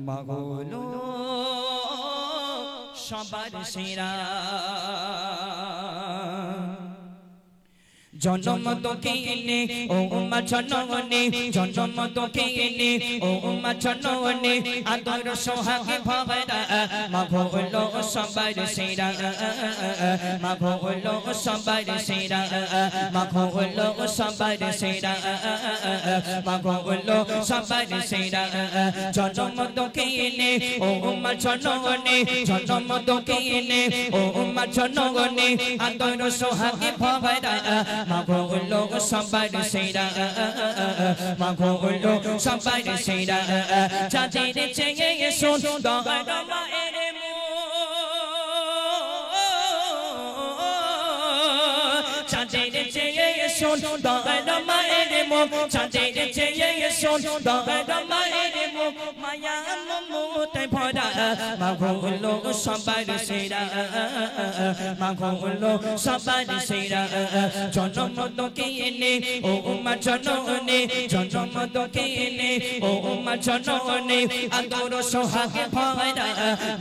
মা হলো সবার সেরা। জনম দক্ষিণে ও মা জননী, জনম দক্ষিণে ও মা জননী, আদর সোহাগে ভরা, মা হলো সবার সেরা, মা হলো সবার সেরা, মা হলো সবার সেরা, মা হলো সবার সেরা। জনম দক্ষিণে ও মা জননী, জনম দক্ষিণে ও মা জননী, আদর সোহাগে ভরা, মাগো হলো সবার সেরা মাগো হলো সবার সেরা চাঁদের চেয়ে সুন্দর মায়ের চাঁদের চেয়ে সুন্দর মায়ের মুখ চাঁদের চেয়ে সুন্দর মায়ের মুখ মায়া মমতায় ভরা মাগো হলো সবার সেরা মাগো হলো সবার সেরা জন্ম তোকে এনে ও মা জননে জন্ম তোকে এনে ও মা জননে আদর সোহাগে ভরা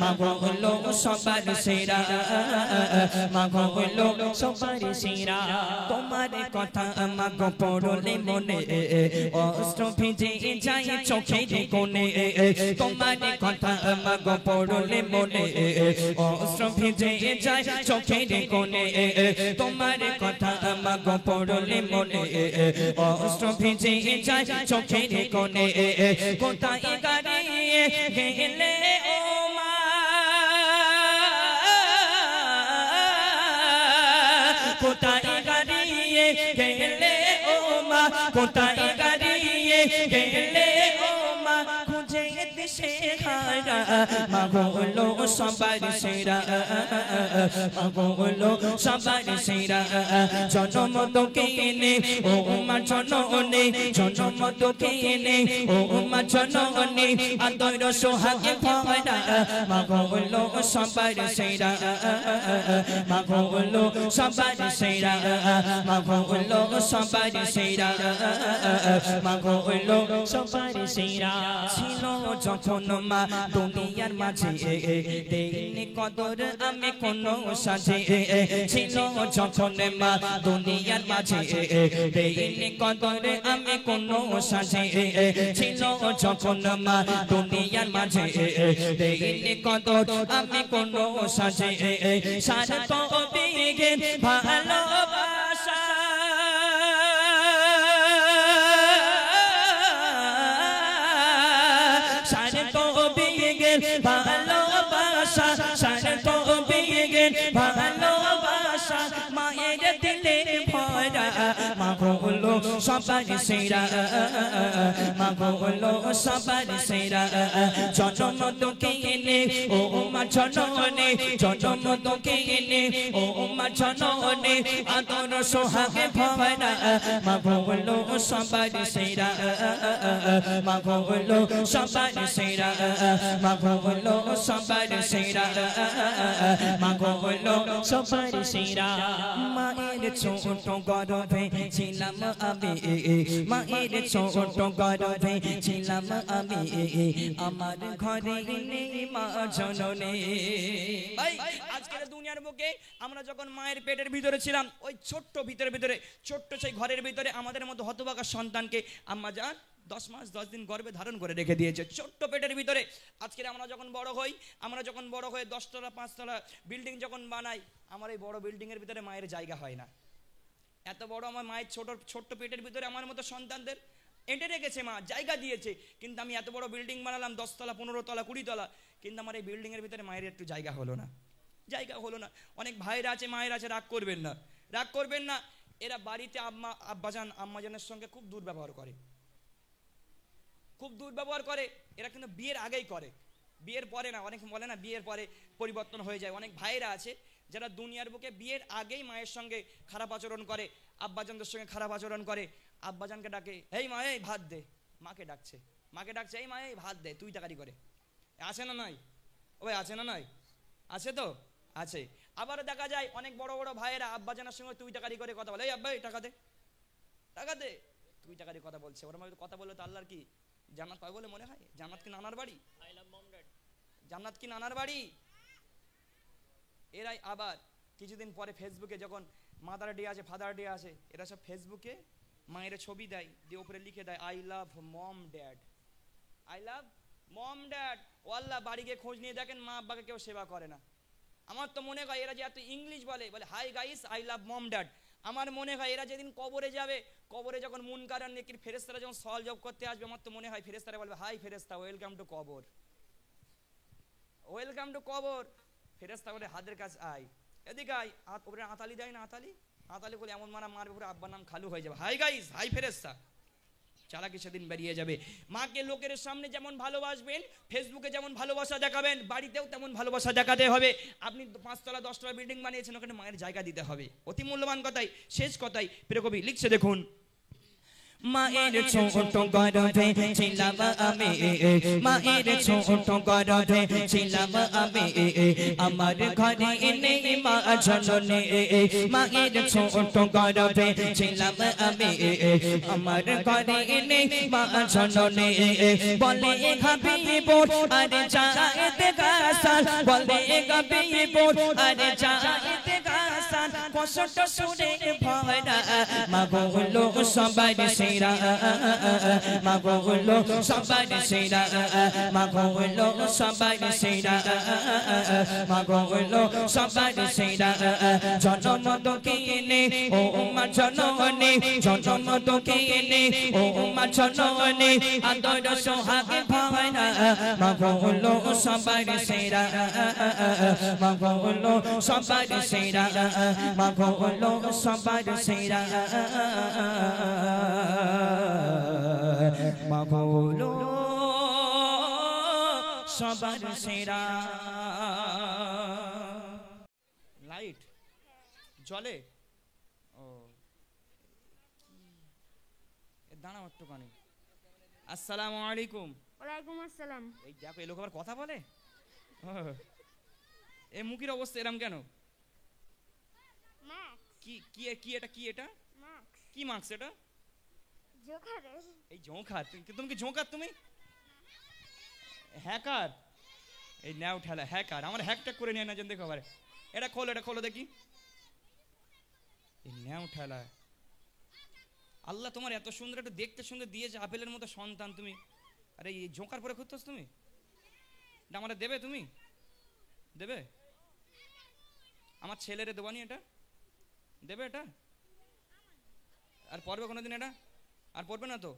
মাগো হলো সবার সেরা মাগো হলো সবার সেরা তোমার কথা মাগো পড়লে মনে অস্ত্র ভিজে যায় চোখের কোণে তোমার কথা মাগো পড়লে মনে অস্ত্র ভিজে যায় চোখের কোণে তোমার কথা মাগো পড়লে মনে অস্ত্র ভিজে যায় চোখের কোণে কোথায় গাড়িয়ে গেলে ও মা কোথায় গাড়িয়ে গেলে ও মা কোথায় গাড়িয়ে গেলে ও মা খুঁজে দিশে হারা মাগো হলো সবার সেরা মাগো হলো সবার সেরা জন্ম তোকে এনে ও মা জননে জন্ম তোকে এনে ও মা জননে আদর সোহাগে ভরা মাগো হলো সবার সেরা মাগো হলো সবার সেরা মাগো হলো সবার সেরা মাগো হলো সবার সেরা ছিল যখন মা দুনিয়ার মাঝে দেইনি কদর আমি কোনো সাজে ছিল যখন মা দুনিয়ার মাঝে দেইনি কদর আমি কোনো সাজে ছিল যখন মা দুনিয়ার মাঝে দেইনি কদর আমি কোনো সাজে সারা তো বিগে ভালোবাসা সারা তো বিগে ভালোবাসা সারা তো বিগে ভালোবাসা মায়ের দিলে ভরা মাগো হলো সবার সেরা মাগো হলো সবার সেরা জন্ম তোকে এনে ও মা জননে জন্ম তোকে এনে ও মা জননে আদর সোহাগে ভরা মাগো হলো সবার সেরা মাগো হলো সবার সেরা মাগো হলো সবার সেরা মাগো হলো সবার সেরা মায়ের ছোট গর্ভে ছিলাম আমি মায়ের ছোট গর্ভে ছিলাম আমি আমার ঘরে নেই মা জননী ভাই আজকের দুনিয়ার বুকে আমরা যখন মায়ের পেটের ভিতরে ছিলাম ওই ছোট্ট ভিতরে ছোট্ট সেই ঘরের ভিতরে আমাদের মতো হতভাগা সন্তানকে আম্মা জান 10 মাস 10 দিন গর্ভে ধারণ করে রেখে দিয়েছে ছোট্ট পেটের ভিতরে আজকে আমরা যখন বড় হয়ে 10 তলা 5 তলা বিল্ডিং যখন বানাই আমার এই বড় বিল্ডিং এর ভিতরে মায়ের জায়গা হয় না এত বড় আমার মায়ের ছোট্ট পেটের ভিতরে আমার মতো সন্তানদের এঁটে রেখেছে মা জায়গা দিয়েছে কিন্তু আমি এত বড় বিল্ডিং বানালাম 10 তলা 15 তলা 20 তলা কিন্তু আমার এই বিল্ডিং এর ভিতরে মায়ের একটু জায়গা হলো না অনেক ভাইরা আছে মায়ের আছে রাগ করবেন না এরা বাড়িতে আব্বাজান আম্মাজানের সঙ্গে খুব দুর্ব্যবহার করে এরা কিন্তু বিয়ের আগেই করে বিয়ের পরে না অনেক বলে না বিয়ের পরে পরিবর্তন হয়ে যায় অনেক ভাইরা আছে যারা দুনিয়ার বুকে বিয়ের আগেই মায়ের সঙ্গে খারাপ আচরণ করে আব্বাজানদের সঙ্গে খারাপ আচরণ করে আব্বাজানকে ডাকে এই মা এই ভাত দে মাকে ডাকছে এই মা এই ভাত দে তুই টাকারি করে আছে না নাই ওই আছে না নাই আছে তো আছে আবারও দেখা যায় অনেক বড় বড় ভাইয়েরা আব্বাজানের সঙ্গে তুই টাকারি করে কথা বলে এই আব্বা টাকা দে তুই টাকারি কথা বলছে ওরা কথা বললে তো আল্লাহর কি জান্নাত পাবে বলে মনে হয় জান্নাত কি নানার বাড়ি জান্নাত কি নানার বাড়ি এরাই আবার কিছুদিন পরে ফেসবুকে যখন মাদার ডে আছে ফাদার ডে আছে এরা সব ফেসবুকে মায়ের ছবি দেয় দিয়ে উপরে লিখে দেয় আই লাভ মম ড্যাড ও আল্লাহ বাড়ি গিয়ে খোঁজ নিয়ে দেখেন মা আব্বাকে কেউ সেবা করে না আমার তো মনে হয় এরা যে এত ইংলিশ বলে hi guys I love mom dad আমার মনে হয় এরা যেদিন কবরে যাবে কবরে যখন মুনকার আর নেকির ফেরেশতারা যখন সওয়াল জবাব করতে আসবে আমার তো মনে হয় ফেরেশতারা বলবে হাই ফেরেশতা ওয়েলকাম টু কবর ফেরেশতা বলে হাতের কাছে আয় এদিকে আয় উপরে আতালি দেয় না হাতালে করে এমন মারা মারবে পুরো আব্বার নাম খালু হয়ে যাবে। হাই গাইস, হাই ফেরেশতা, চালাকি সেদিন বেরিয়ে যাবে। মাকে লোকের সামনে যেমন ভালোবাসবেন, ফেসবুকে যেমন ভালোবাসা দেখাবেন, বাড়িতেও তেমন ভালোবাসা দেখাতে হবে। আপনি 5 তলা 10 তলা বিল্ডিং বানিয়েছেন, ওখানে মায়ের জায়গা দিতে হবে। অতি মূল্যবান কথাই, শেষ কথাই প্রিয় কবি লিখছে দেখুন, মায়ের ছোট গর্ভে ছিলাম আমি, মায়ের ছোট গর্ভে ছিলাম আমি, আমার ঘরে নেই মা জননী, মায়ের ছোট গর্ভে ছিলাম আমি, আমার ঘরে নেই মা জননী। বলে হাবিব আরে যাইতে গাসান, বলে হাবিব আরে যাইতে গাসান, কষ্ট শুনে ভরা মা বললো সবাই সেরা, মা বললো সবাই সেরা, মা বললো সবাই সেরা, মা বললো সবাই সেরা। জনম দক্ষিণে ও মা জননী, জনম দক্ষিণে ও মা জননী, আদর সোহাগে ভরা মা বললো সবাই সেরা, মা বললো সবাই সেরা, মা বললো সবাই সেরা, মা বলো সবার সেরা। লাইট জলে, ও দাঁড়াও একটুখানি। আসসালামু আলাইকুম। ওয়ালাইকুম আসসালাম। এই দেখো এই লোক আবার কথা বলে, এই মুখের অবস্থা এরম কেন? ম্যাক্স। কি কি কি এটা, কি এটা ম্যাক্স। কি মার্কস এটা? জোকার। এই ঝোঁকার, তুমি কি ঝোঁকার? তুমি হ্যাকার? এই নাও ঠেলা হ্যাকার, আমার হ্যাকট্যাক করে নিয়ে না যেন দেখো আবার। এটা খোলো, এটা খোলো দেখি। এই নাও ঠেলা, আল্লাহ তোমার এত সুন্দর একটু দেখতে সুন্দর দিয়েছে, আপেলের মতো সন্তান তুমি, আরে এই ঝোঁকার পরে খুঁজতেছ তুমি? এটা আমাদের দেবে? তুমি দেবে? আমার ছেলেরে দেবানি এটা? দেবে এটা? আর পড়বে কোনোদিন এটা? আর পড়বে না তো?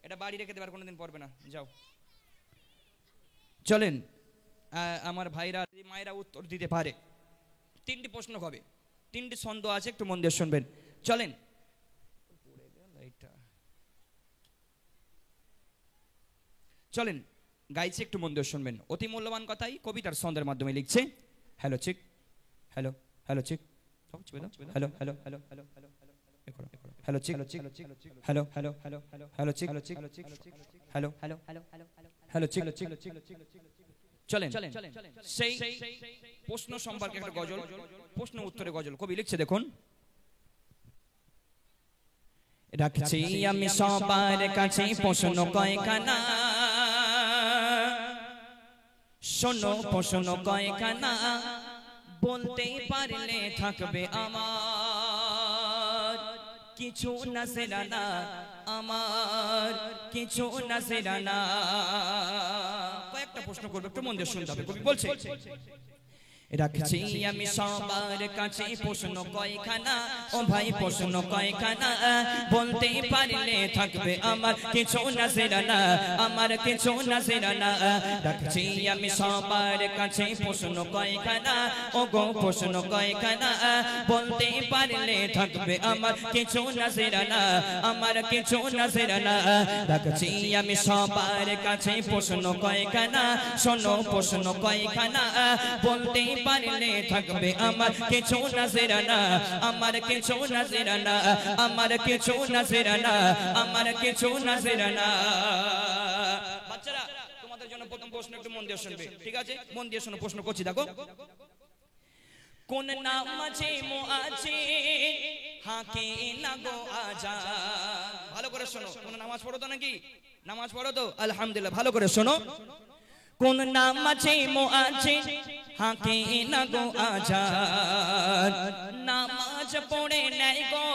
এটা বাড়ি রেখে দেবে, আর কোনোদিন পড়বে না, যাও। চলেন আমার ভাইরা মায়েরা উত্তর দিতে পারে। 3টি প্রশ্ন হবে, 3টি ছন্দ আছে, একটু মন দিয়ে শুনবেন। চলেন, চলেন গাইছে, একটু মন দিয়ে শুনবেন। অতি মূল্যবান কথাই কবিতার ছন্দের মাধ্যমে লিখছে। Hello chick, hello hello chick, hello hello hello hello hello hello chick, hello hello hello hello chick, hello hello hello chick. চলেন সেই প্রশ্ন সম্পর্কে একটা গজল, প্রশ্ন উত্তরে গজল কবি লিখছে দেখুন, রাখছি আমি সবার কাছে প্রশ্ন কয়খানা, শোনো প্রশ্ন কয়খানা, বলতে পারলে থাকবে আমার কিছু নাজরানা, আমার কিছু নাজরানা। কয়েকটা প্রশ্ন করবে, একটু মন দিয়ে শুনতে হবে। কবি বলছে, রাখছি আমি সবার কাছে প্রশ্ন কয়খানা, ও ভাই প্রশ্ন কয়খানা, বলতে পারলে থাকবে আমার কিছু নাজরানা, আমার কিছু নাজরানা। রাখছি আমি সবার কাছে প্রশ্ন কয়খানা, ও গো প্রশ্ন কয়খানা, বলতে পারলে থাকবে আমার কিছু নাজরানা, আমার কিছু নাজরানা। রাখছি আমি সবার কাছে প্রশ্ন কয়খানা, শোনো প্রশ্ন কয়খানা, বলতে পারলে থাকবে আমার কিছু নাজরানা, আমার কিছু নাজরানা, আমার কিছু নাজরানা, আমার কিছু নাজরানা। বাচ্চারা তোমাদের জন্য প্রথম প্রশ্ন একটু মন দিয়ে শুনবে, ঠিক আছে? মন দিয়ে শোনো, প্রশ্ন করছি দেখো। কোন নাম আছে মুআজ্জিন হাকে না গো আজান? ভালো করে শোনো। কোন নামাজ পড়ো তো নাকি? নামাজ পড়ো তো? আলহামদুলিল্লাহ, ভালো করে শোনো। কোন নাম আছে মুআজ্জিন হাকে না গো আজান? নামাজ পড়ে নাই গো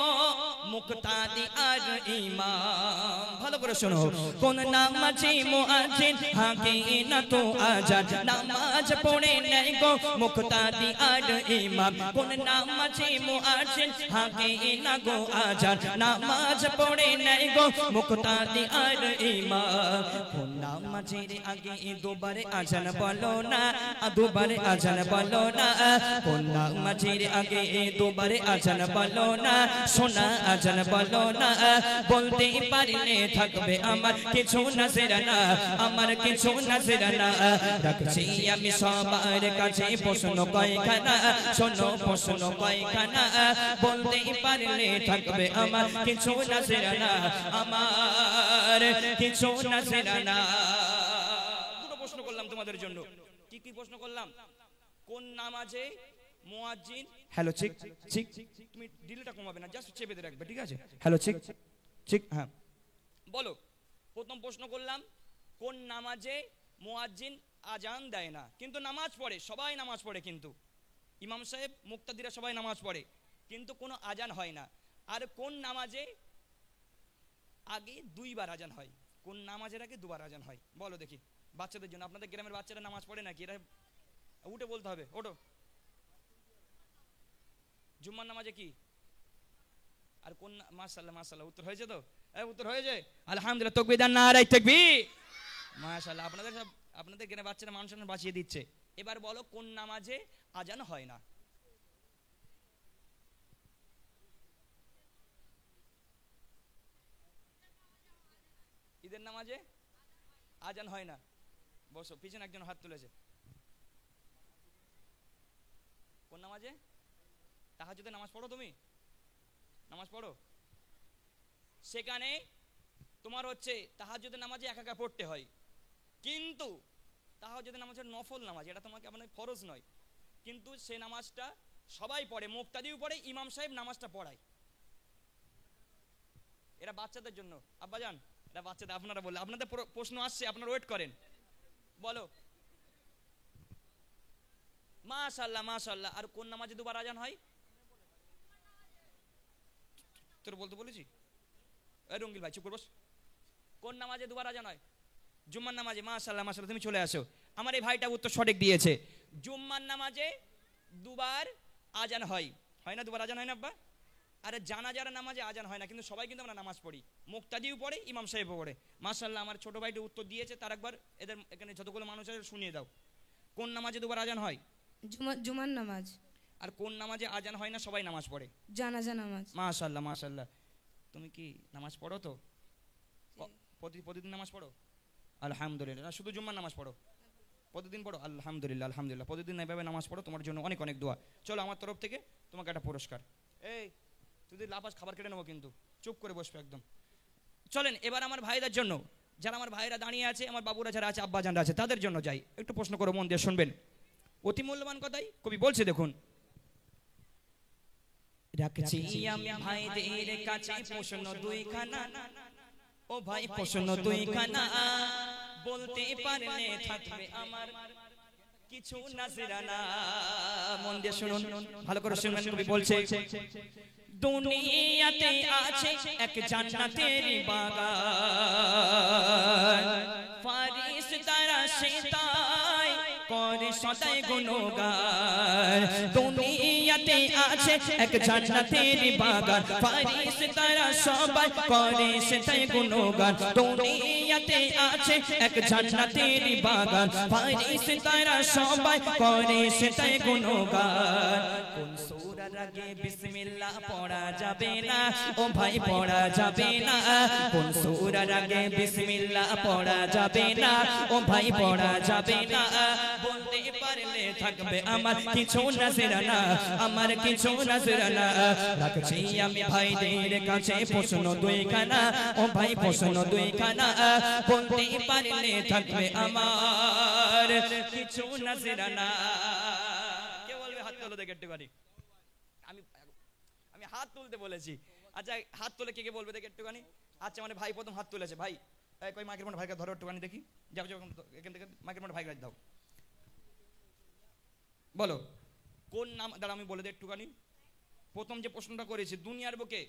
মুক্তাদি আর ইমাম। ভালো করে শোনো কোন নামাজি মুয়াজ্জিন হাঁকে না তো আজান নামাজ পড়ে নাই গো মুক্তাদি আর ইমাম কোন নামাজি মুয়াজ্জিন হাঁকে না গো আজান নামাজ পড়ে নাই গো মুক্তাদি আর ইমাম কোন নামাজের আগে দুবারে আজান বলো না দুবারে আজান বলো না কোন নামাজের আগে দুবারে আজান বলো না সোনা আজান বলো না বলতে পারলে থাকবে আমার কিছু নজরানা আমার কিছু নজরানা রাখছি আমি সবার কাছে প্রশ্ন কয়খানা শোনো প্রশ্ন কয়খানা বলতে পারলে থাকবে আমার কিছু নজরানা আমার কিছু নজরানা দুটো প্রশ্ন করলাম তোমাদের জন্য কি কি প্রশ্ন করলাম কোন নামাজে মুয়াজ্জিন হ্যালো চিক চিক তুমি ডিলটা কমাবে না জাস্ট চেপে রাখবে ঠিক আছে হ্যালো চিক চিক হ্যাঁ বলো প্রথম প্রশ্ন করলাম কোন নামাজে মুয়াজ্জিন আজান দেয় না কিন্তু নামাজ পড়ে সবাই নামাজ পড়ে কিন্তু ইমাম সাহেব মুক্তাদিরা সবাই নামাজ পড়ে কিন্তু কোনো আজান হয় না আর কোন নামাজে আগে দুইবার আজান হয় কোন নামাজের আগে দুবার আজান হয় বলো দেখি বাচ্চাদের জন্য আপনাদের গ্রামের বাচ্চারা নামাজ পড়ে নাকি এরা উঠে বলতে হবে ওঠো জুম্মার নামাজে কি আর কোন মাশাআল্লাহ মাশাআল্লাহ উত্তর হয়েছে তো উত্তর হয়েছে আলহামদুলিল্লাহ তাকবীর আর নারায়ে তাকবীর মাশাআল্লাহ আপনাদের গ্রামের বাচ্চারা মানুষ বাঁচিয়ে দিচ্ছে এবার বলো কোন নামাজে আজান হয় না ঈদের নামাজে আজান হয় না বসো পিছনে একজন হাত তুলেছে কোন নামাজে তাহাজ্জুদের নামাজ পড়ো তুমি নামাজ পড়ো সেখানে তোমার হচ্ছে তাহাজ্জুদের নামাজে একা পড়তে হয় কিন্তু তাহাজ্জুদের নামাজ হচ্ছে নফল নামাজ এটা তোমাকে আপনার ফরজ নয় কিন্তু সে নামাজটা সবাই পড়ে মুক্তাদিও পড়ে ইমাম সাহেব নামাজটা পড়ায় এরা বাচ্চাদের জন্য আব্বাজান এটা বাচ্চাদের আপনারা বললে আপনাদের প্রশ্ন আসছে আপনারা ওয়েট করেন বলো মাশাআল্লাহ মাশাআল্লাহ আর কোন নামাজে দুবার আজান হয় তোর বলতে বলেছি এই রঙ্গিল ভাই চুপ কর বস কোন নামাজে দুবার আজান হয় জুম্মার নামাজে মাশাআল্লাহ মাশাআল্লাহ তুমি চলে আসো আমার এই ভাইটা উত্তর সঠিক দিয়েছে জুম্মার নামাজে দুবার আজান হয় না দুবার আজান হয় না আব্বা আরে জানাজার নামাজে আজান হয় না কিন্তু সবাই কিন্তু আমরা নামাজ পড়ি মুক্তাদিও পড়ে ইমাম সাহেবও পড়ে মাশাআল্লাহ আমার ছোট ভাইটা উত্তর দিয়েছে তার একবার এদের এখানে যতগুলো মানুষ আছে শুনিয়ে দাও কোন নামাজে দুবার আজান হয় জুমার নামাজ আর কোন নামাজে আজান হয় না সবাই নামাজ পড়ে জানাজা নামাজ মাশাআল্লাহ মাশাআল্লাহ তুমি কি নামাজ পড়ো তো প্রতিদিন নামাজ পড়ো আলহামদুলিল্লাহ শুধু জুম্মার নামাজ পড়ো প্রতিদিন পড়ো আলহামদুলিল্লাহ আলহামদুলিল্লাহ প্রতিদিন এইভাবে নামাজ পড়ো তোমার জন্য অনেক অনেক দোয়া চলো আমার তরফ থেকে তোমাকে একটা পুরস্কার এই তুই লাফাস খাবার কেটে নেবো কিন্তু চুপ করে বসবে একদম চলেন এবার আমার ভাইদের জন্য যারা আমার ভাইরা দাঁড়িয়ে আছে আমার বাবুরা যারা আছে আব্বাজানরা আছে তাদের জন্য যাই একটু প্রশ্ন করো মন দিয়ে শুনবেন অতি মূল্যবান কথাই কবি বলছে দেখুন রাখছি আমি ভাইদের কাছে প্রশ্ন দুইখানা ও ভাই প্রশ্ন দুইখানা বলতে পারলে থাকবে আমার কিছু নজরানা মন দিয়ে শুনুন ভালো করে শুনবেন কবি বলছে দুনিয়াতে আছে এক জান্নাতের বাগান ফারিস্তারা সেটাই করে সদাই গুণগান দুনিয়াতে আছে এক জান্নাতের বাগান ফারিস্তারা সবাই করে সেটাই গুণগান দুনিয়াতে আছে এক জান্নাতের বাগান ফারিস্তারা সবাই করে সেটাই গুণগান কোন সূরার আগে বিসমিল্লাহ পড়া যাবে না ও ভাই পড়া যাবে না কোন সূরার আগে বিসমিল্লাহ পড়া যাবে না ও ভাই পড়া যাবে না বলতে পারলে থাকবে আমার কিছু নজরানা আমার কিছু নজরানা রাখছি আমি ভাইদের কাছে প্রশ্ন দুইখানা ও ভাই প্রশ্ন দুইখানা বলতে পারলে থাকবে আমার কিছু নজরানা কে বলবে হাত তোলো দেখে একটুখানি আমি হাত তুলতে বলেছি আচ্ছা হাত তুলে কে কে বলবে দেখে একটুখানি আচ্ছা মানে ভাই প্রথম হাত তুলেছে ভাই কই মাইকের মধ্যে ভাইকে ধরো একটুখানি দেখি যাও যাও এখান থেকে মাইকের মধ্যে ভাইকে দাও বলো কোন নাম দাঁড়া আমি বলে দিই একটুখানি প্রথম যে প্রশ্নটা করেছি দুনিয়ার বুকে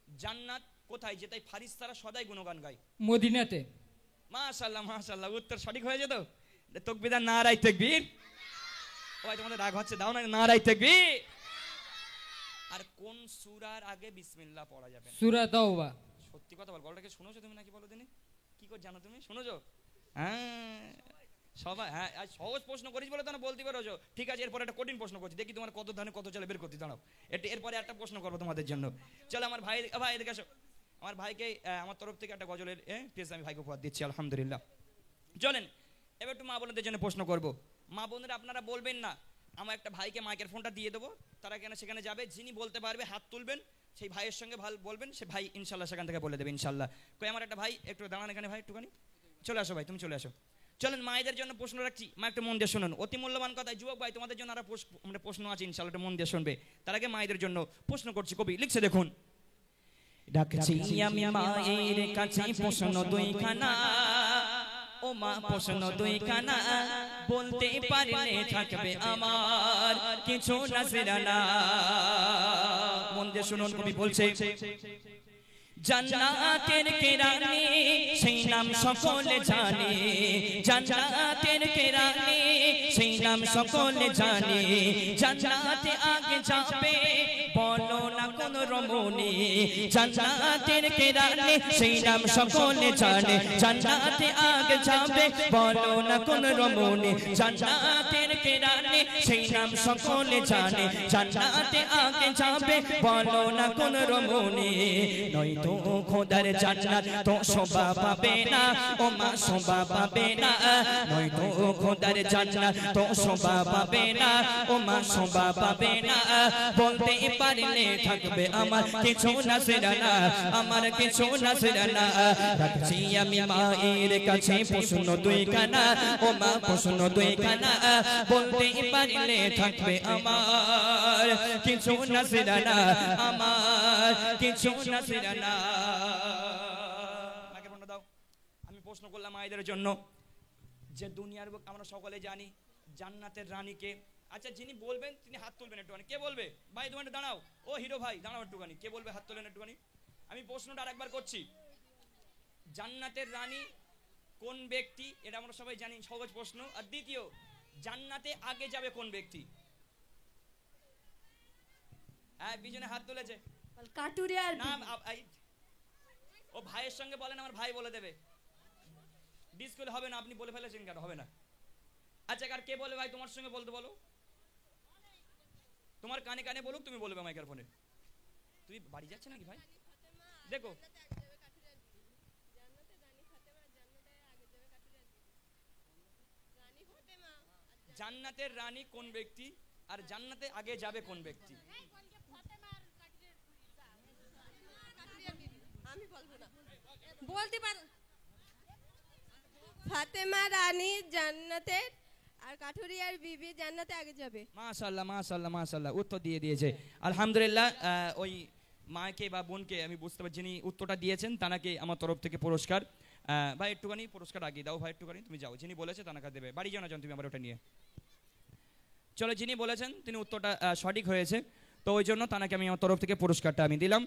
জান্নাত কোথায় যেটাই ফারিস্তারা সদাই গুণগান গায়? মদিনাতে। মাশাআল্লাহ মাশাআল্লাহ, উত্তর সঠিক হয়েছে তো। তাকবীর, নারায়ে তাকবীর। ও ভাই তোমাদের রাগ হচ্ছে, দাও না নারায়ে তাকবীর। আর কোন সূরার আগে বিসমিল্লাহ পড়া যাবে? সূরা তাওবা। সত্যি কথা বল, গল্পটাকে শুনেছো তুমি নাকি বলো দিনে? কি করে জানো তুমি? শুনেছো? হ্যাঁ সবাই, হ্যাঁ আজ সহজ প্রশ্ন করিস বলে তো না বলতে পারছো। ঠিক আছে, এরপরে একটা কঠিন প্রশ্ন করছি, দেখি তোমার কত ধানে কত চালে বের করতে দাঁড়াও। এরপরে একটা প্রশ্ন করবো তোমাদের জন্য। চলো আমার ভাই, ভাই এদিকে আসো। আমার ভাইকে আমার তরফ থেকে একটা গজলের পেজ আমি ভাইকে উপহার দিচ্ছি, আলহামদুলিল্লাহ। চলেন এবার একটু মা বোনদের জন্য প্রশ্ন করব। মা বোনেরা আপনারা বলবেন না, আমার একটা ভাইকে মাইকের ফোনটা দিয়ে দেবো, তারা কেন সেখানে যাবে, যিনি বলতে পারবে হাত তুলবেন, সেই ভাইয়ের সঙ্গে ভালো বলবেন, সে ভাই ইনশাল্লাহ সেখান থেকে বলে দেবে ইনশাল্লাহ। কই আমার একটা ভাই একটু দাঁড়ান এখানে, ভাই একটুখানি চলে আসো, ভাই তুমি চলে আসো। চলেন মায়েদের জন্য প্রশ্ন রাখছি, মা একটু মন দিয়ে শুনুন, অতি মূল্যবান কথা। যুবক ভাই তোমাদের জন্য আরো প্রশ্ন আছে ইনশাল্লাহ, একটু মন দিয়ে শুনবে। তার আগে মায়েদের জন্য প্রশ্ন করছি, কবি লিখছে দেখুন। রাখছি আমি মায়ের কাছে প্রশ্ন দুইখানা, ও মা প্রশ্ন দুইখানা, বলতে পারলে থাকবে আমার কিছু নাজরানা। মন দিয়ে শুনুন, কবি বলছে, জান্নাতের কেরানি সেই নাম সকলে জানে, জান্নাতের কেরানি সেই নাম সকলে জানে, জান্নাতে আগে যাবে বলো না কোন রমণী, জান্নাতের কেরানি সেই নাম সকলে জানে, জান্নাতে আগে যাবে বলো না কোন রমণী, জান্নাতের কেরানি সেই নাম সকলে জানে, জান্নাতে আগে যাবে বলো না কোন রমণী। নয়তো খোদার জান্নাত তো শোভা পাবে না, ও মা শোভা পাবে না, নয়তো খোদার জান্নাত তো শোভা পাবে না, ও মা শোভা পাবে না, বলতে পারলে থাকবে আমার কিছু নাজরানা, আমার কিছু নাজরানা। রাখছি আমি মায়ের কাছে প্রশ্ন দুইখানা, ও মা প্রশ্ন দুইখানা, বলতে পারলে থাকবে আমার কিছু নাজরানা, আমার কিছু নাজরানা। দাও, আমি প্রশ্ন করলাম মায়েদের জন্য, যে দুনিয়ার বুক আমরা সকলে জানি জান্নাতের রানীকে। আচ্ছা যিনি বলবেন তিনি হাত তুলবেন একটুখানি, কে বলবে? ভাই তুমি একটু দাঁড়াও, ও হিরো ভাই দাঁড়াও একটুখানি, কে বলবে হাত তোলেন একটুখানি। আমি প্রশ্নটা আরেকবার করছি, জান্নাতের রানী কোন ব্যক্তি, এটা আমরা সবাই জানি, সহজ প্রশ্ন। আর দ্বিতীয়, জান্নাতে আগে যাবে কোন ব্যক্তি? হ্যাঁ বিজনে হাত তুলেছে, কাটুরিয়ার নাম ও ভাইয়ের সঙ্গে বলেন, আমার ভাই বলে দেবে, ডিসকুল হবে না, আপনি বলে ফেলেছেন কেন হবে না। আচ্ছা কার কে বলে ভাই তোমার সঙ্গে বলতে, বলো তোমার কানে কানে বলুক, তুমি বলবে মাইক্রোফোনে ফোনে। তুই বাড়ি যাচ্ছে নাকি ভাই? দেখো জান্নাতের রানী কোন ব্যক্তি আর জান্নাতে আগে যাবে কোন ব্যক্তি? আমি বলবো না, বলতে পার। ফাতেমা রানী জান্নাতের আর কাঠুরিয়ার বিবি জান্নাতে আগে যাবে। মাশাআল্লাহ মাশাআল্লাহ মাশাআল্লাহ, উত্তর দিয়ে দিয়েছে আলহামদুলিল্লাহ। ওই মাকে বা বোনকে আমি বুঝতে পারছি, যিনি উত্তরটা দিয়েছেন তানাকে আমার তরফ থেকে পুরস্কার। ভাই একটুখানি পুরস্কার আগে দাও, ভাই একটুখানি তুমি যাও, যিনি বলেছে তানাকে দেবে, বাড়ি যাও না যাও তুমি, আবার ওটা নিয়ে চলো। যিনি বলেছেন তিনি উত্তরটা সঠিক হয়েছে, তো ওই জন্য তানাকে আমি আমার তরফ থেকে পুরস্কারটা আমি দিলাম।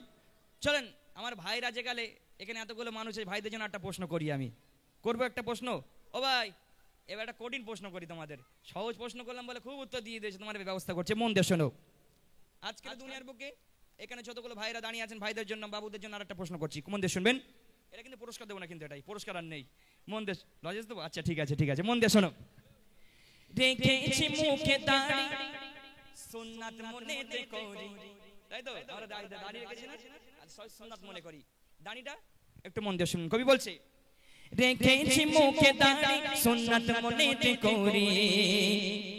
চলেন আমার ভাইরা যে গেলে, এখানে এতগুলো মানুষ, ভাইদের জন্য একটা প্রশ্ন করি, আমি করবো একটা প্রশ্ন। ও ভাই এবার একটা কঠিন প্রশ্ন করি তোমাদের, সহজ প্রশ্ন করলাম বলে খুব উত্তর দিয়ে দিয়েছে, তোমার ব্যবস্থা করছে, মন দিয়ে শোনো। আজকের দুনিয়ার বুকে এখানে যতগুলো ভাইরা দাঁড়িয়ে আছেন, ভাইদের জন্য বাবুদের জন্য আরেকটা প্রশ্ন করছি, মন দিয়ে শুনবেন। এটা কিন্তু পুরস্কার দেবো না, কিন্তু এটাই পুরস্কার আর নেই, মন দিয়ে লজেস দেবো। আচ্ছা ঠিক আছে ঠিক আছে, মন দিয়ে শোনো। দেখেছি মুখে দাড়ি সুন্নাত মনেতে করি, তাই তো আমরা দাড়ি রেখেছি না, সুন্নাত মনে করি দাড়িটা, একটু মন দিয়ে শুনুন। কবি বলছে, রেখেছি মুখে দাড়ি সুন্নাত মনেতে করি,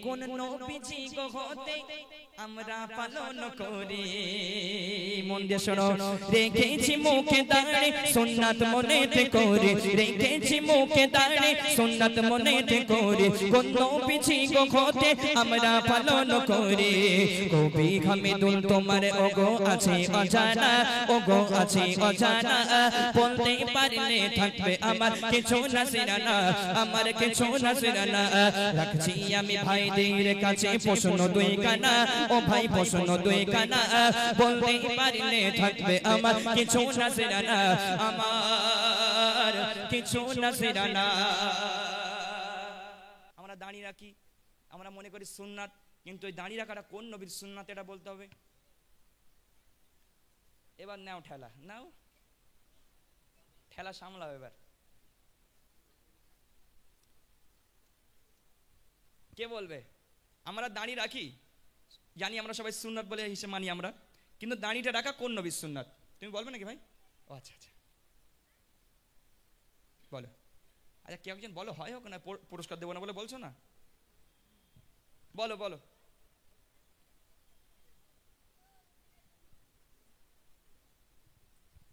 কোন নবীজি গো হতে আমরা পালন করি। মন দিয়ে শোনো, রেখেছি মুখে দাড়ি সুন্নাত মনেতে করি, রেখেছি মুখে দাড়ি সুন্নাত মনেতে করি, কোন নবীজি গো হতে আমরা পালন করি। কবি হামিদুল তোমার ওগো আছে অজানা, ওগো আছে অজানা, বলতে পারলে থাকবে আমার কিছু নাজরানা, আমার কিছু নাজরানা। রাখছি আমি ভাইদের কাছে প্রশ্ন দুইখানা, ও ও ভাই প্রশ্ন দুই খানা বলতে পারলে থাকবে আমার কিছু না সেরানা আমার কিছু না সেরানা আমরা দাঁড়িয়ে রাখি আমরা মনে করি সুন্নাত কিন্তু ওই দাঁড়িয়ে রাখাটা কোন নবীর সুন্নাত এটা বলতে হবে এবার নাও ঠেলা নাও ঠেলা সামলাও এবার কে বলবে আমরা দাঁড়িয়ে রাখি জানি আমরা সবাই সুন্নাত বলে হিসেবে মানি আমরা কিন্তু দাঁড়িয়েটা রাখা কোন নবীর সুন্নাত তুমি বলবে নাকি ভাই ও আচ্ছা আচ্ছা বলো আচ্ছা কেউ একজন বলো হয় হোক না পুরস্কার দেবো না বলে বলছো না বলো বলো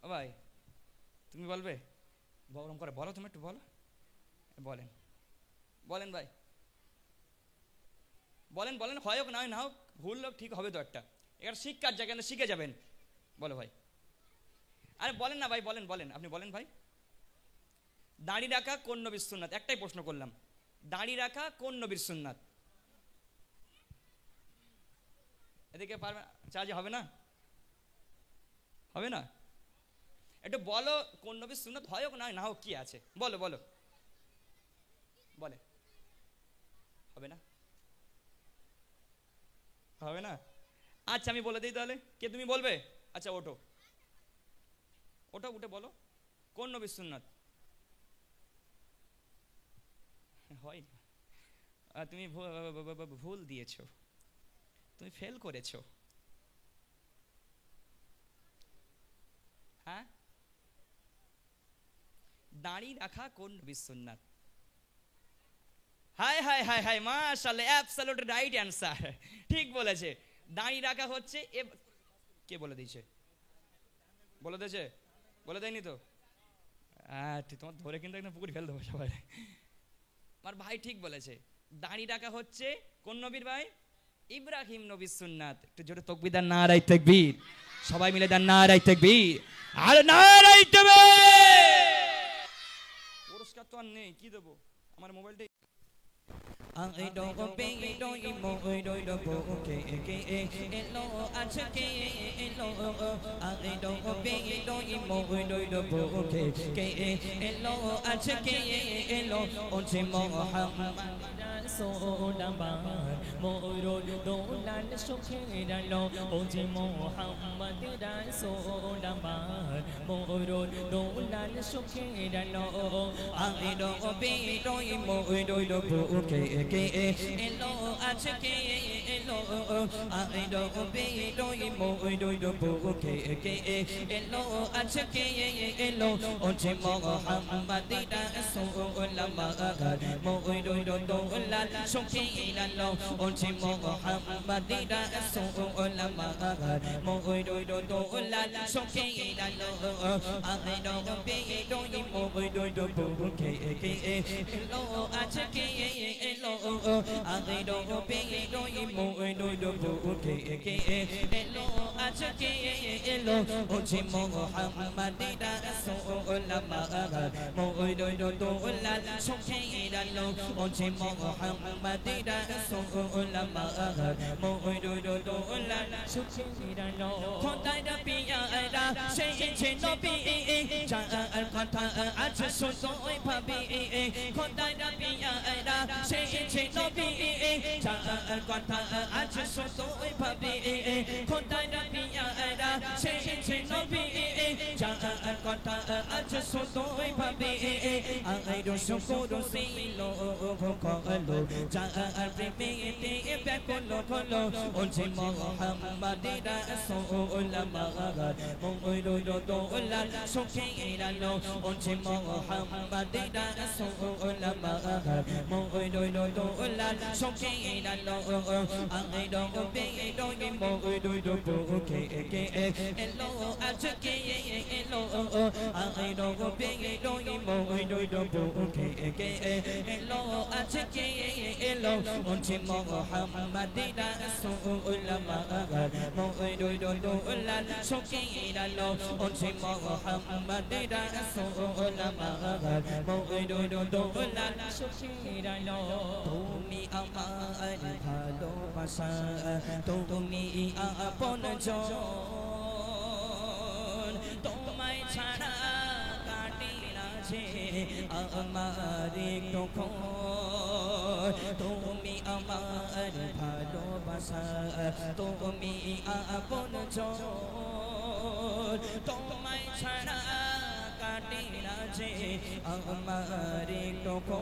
ও ভাই তুমি বলবে গরম করে বলো তুমি একটু বলো বলেন বলেন ভাই বলেন বলেন হয় হোক না হয় না হোক ভুল হোক ঠিক হবে তো একটা এখানে শিক্ষার জায়গায় শিখে যাবেন বলো ভাই আরে বলেন না ভাই বলেন বলেন আপনি বলেন ভাই দাঁড়িয়ে রাখা কোন নবীর সুন্নাত একটাই প্রশ্ন করলাম দাঁড়িয়ে রাখা কোন নবীর সুন্নাত এদিকে পারবে চার্জ হবে না হবে না একটু বলো কোন নবীর সুন্নাত হয় হোক না হোক কি আছে বলো বলো বলে হবে না হবে না আচ্ছা আমি বলে দিই তাহলে কে তুমি বলবে আচ্ছা ওঠো ওঠো উঠে বলো কোন নবীর সুন্নাত হয় না তুমি ভুল দিয়েছো তুমি ফেল করেছো হ্যাঁ দাঁড়িয়ে রাখা কোন নবীর সুন্নাত হাই হাই হাই হাই মাশাআল্লাহ অ্যাবসলিউট রাইট অ্যানসার ঠিক বলেছে দাঁড়িয়ে রাখা হচ্ছে কে বলে দিয়েছে বলে দিয়েছে বলে দেয়নি তো তোমার ধরে কিন্তু একদম পুকুরে ফেল দেবো সবাই আমার ভাই ঠিক বলেছে দাঁড়িয়ে রাখা হচ্ছে কোন নবীর ভাই ইব্রাহিম নবীর সুন্নাত একটু জোরে তাকবীর দেন নারায়ে তাকবীর সবাই মিলে দেন নারায়ে তাকবীর আর নারায়ে তাকবীর পুরস্কার তো আর নেই কি দেবো আমার মোবাইলটা I don't go big, don't you mo, don't you go okay, okay, hello, hello. I don't go big, don't you mo, don't you go okay, hello, hello. On se mo so dambar, mo dolan shokheralo. On se Muhammad so dambar, mo dolan shokheralo. I don't go big, don't you mo, don't you go okay. Hello, hello. I don't obey, don't you mo, don't you go okay. Hello, hello. On se Muhammad so lama mo do la shokiralo. On se Muhammad so lama mo do la shokiralo. I don't obey, don't you mo, don't you go okay. Hello, hello. I don't obey, don't you mo, don't you go okay. Hello, hello. On se Muhammad so lama mo do la shokiralo. On se Muhammad so lama mo do la shokiralo. Khotay da piya da sey che no bi cha al khata ach so oi phabi khotay da piya da sey che no bi cha al khata ach so oi phabi khotay da piya da sey che no bi cha al khata ach so oi phabi ai do so ko do si lo ko lo cha al premi te pe ko lo on se Muhammad da so lama mo do la so ke lo on se Muhammad da so lama mo do la so ke lo ai do be do ye mo do ke hello atake hello ai do be do ye mo do ke hello atake hello on se Muhammad da so lama mo do la so ke lo on se Muhammad da so lama mo do la Dulal সুখের আলো তুমি আমার ভালোবাসা তুমি আপনজন তোমায় ছাড়া কাটে না যে আমার তখন তুমি আমার ভালোবাসা তুমি আপনজন তোমায় ছাড়া কাটে না যে আমার তখন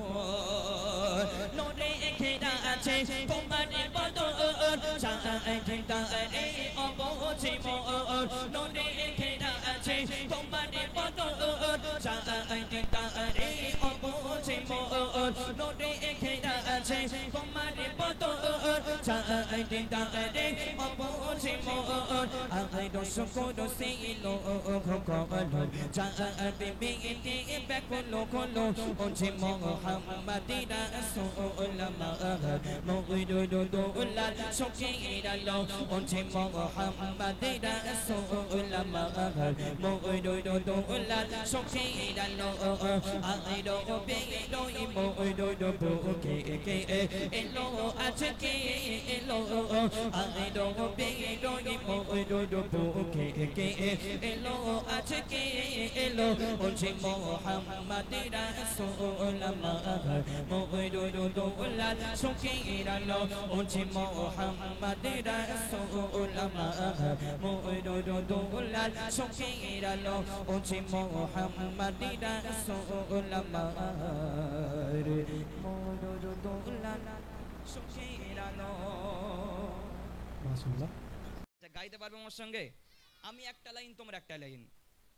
নদে ঘেরা আছে তোমার বদন চাঁদে অবচি মোর নদে ঘেরা আছে তোমার বদন চাঁদে অবচি মোর নদে ঘেরা আছে তোমার বদন চাঁদে অবচি মোর আই দোষ করো সেই লোক কবল চাঁদে বেতে বেকুলো কলো ওঝে মোহাম্মদ রাসূল মওদুদুল্লাহ সুখের আলো ওঝে মোহাম্মদ রাসূল মওদুদুল্লাহ সুখের আলো আইরো বেলো মওদুদুকে কে এলো আজকে এলো আইরো বেলো মওদুদুকে কে এলো আজকে এলো ওঝে মোহাম্মদ রাসূল মওদুদুল্লাহ সুখের আলো ওঝে মোহাম্মদ রাসূল মওদুদুল্লাহ সুখের আলো ওঝে মোহাম্মদ রাসূল মওদুদুল্লাহ সুখের আলো মাশাআল্লাহ। গাইতে পারবে আমার সঙ্গে? আমি একটা লাইন তোমরা একটা লাইন,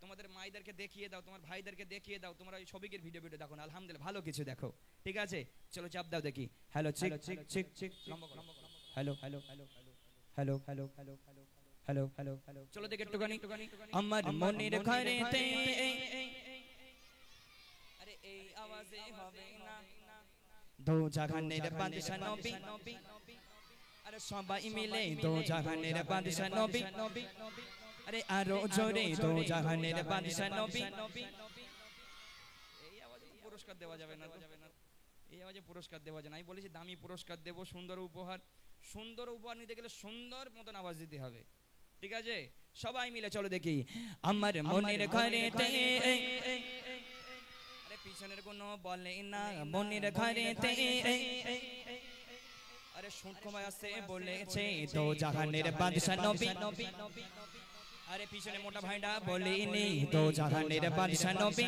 তোমাদের মাইদেরকে দেখিয়ে দাও, তোমার ভাইদেরকে দেখিয়ে দাও, তোমরা ওই ছবিকের ভিডিও দেখো না, আলহামদুলিল্লাহ ভালো কিছু দেখো, ঠিক আছে? চলো চাপ দাও দেখি। Hello chick chick chick chick, hello hello hello hello hello hello hello hello hello, চলো দেখি একটুখানি। আমার মনের ঘরেতে আরে এই আওয়াজে হবে না দো জাহানের বাদশা নবী, আরে সবাই মিলে দো জাহানের বাদশা নবী, আরে আরো জোরে দো জাহানের বাদশা নবী। এই আওয়াজে পুরস্কার দেওয়া যাবে না, এই আওয়াজে পুরস্কার দেওয়া যায় না। আমি বলেছি দামি পুরস্কার দেব, সুন্দর উপহার। সুন্দর উপহার নিতে গেলে সুন্দর মতন আওয়াজ দিতে হবে, ঠিক আছে? সবাই মিলে চলো দেখি। আমার মনের ঘরেতে আরে পিছনের কোনো বলে না, মনের ঘরেতে আরে সুখময় আছে বলেছে দো জাহানের বাদশা নবী, আরে পিছনে মোটা ভাইটা বলেনি দো জাহানের বাদশা নবী,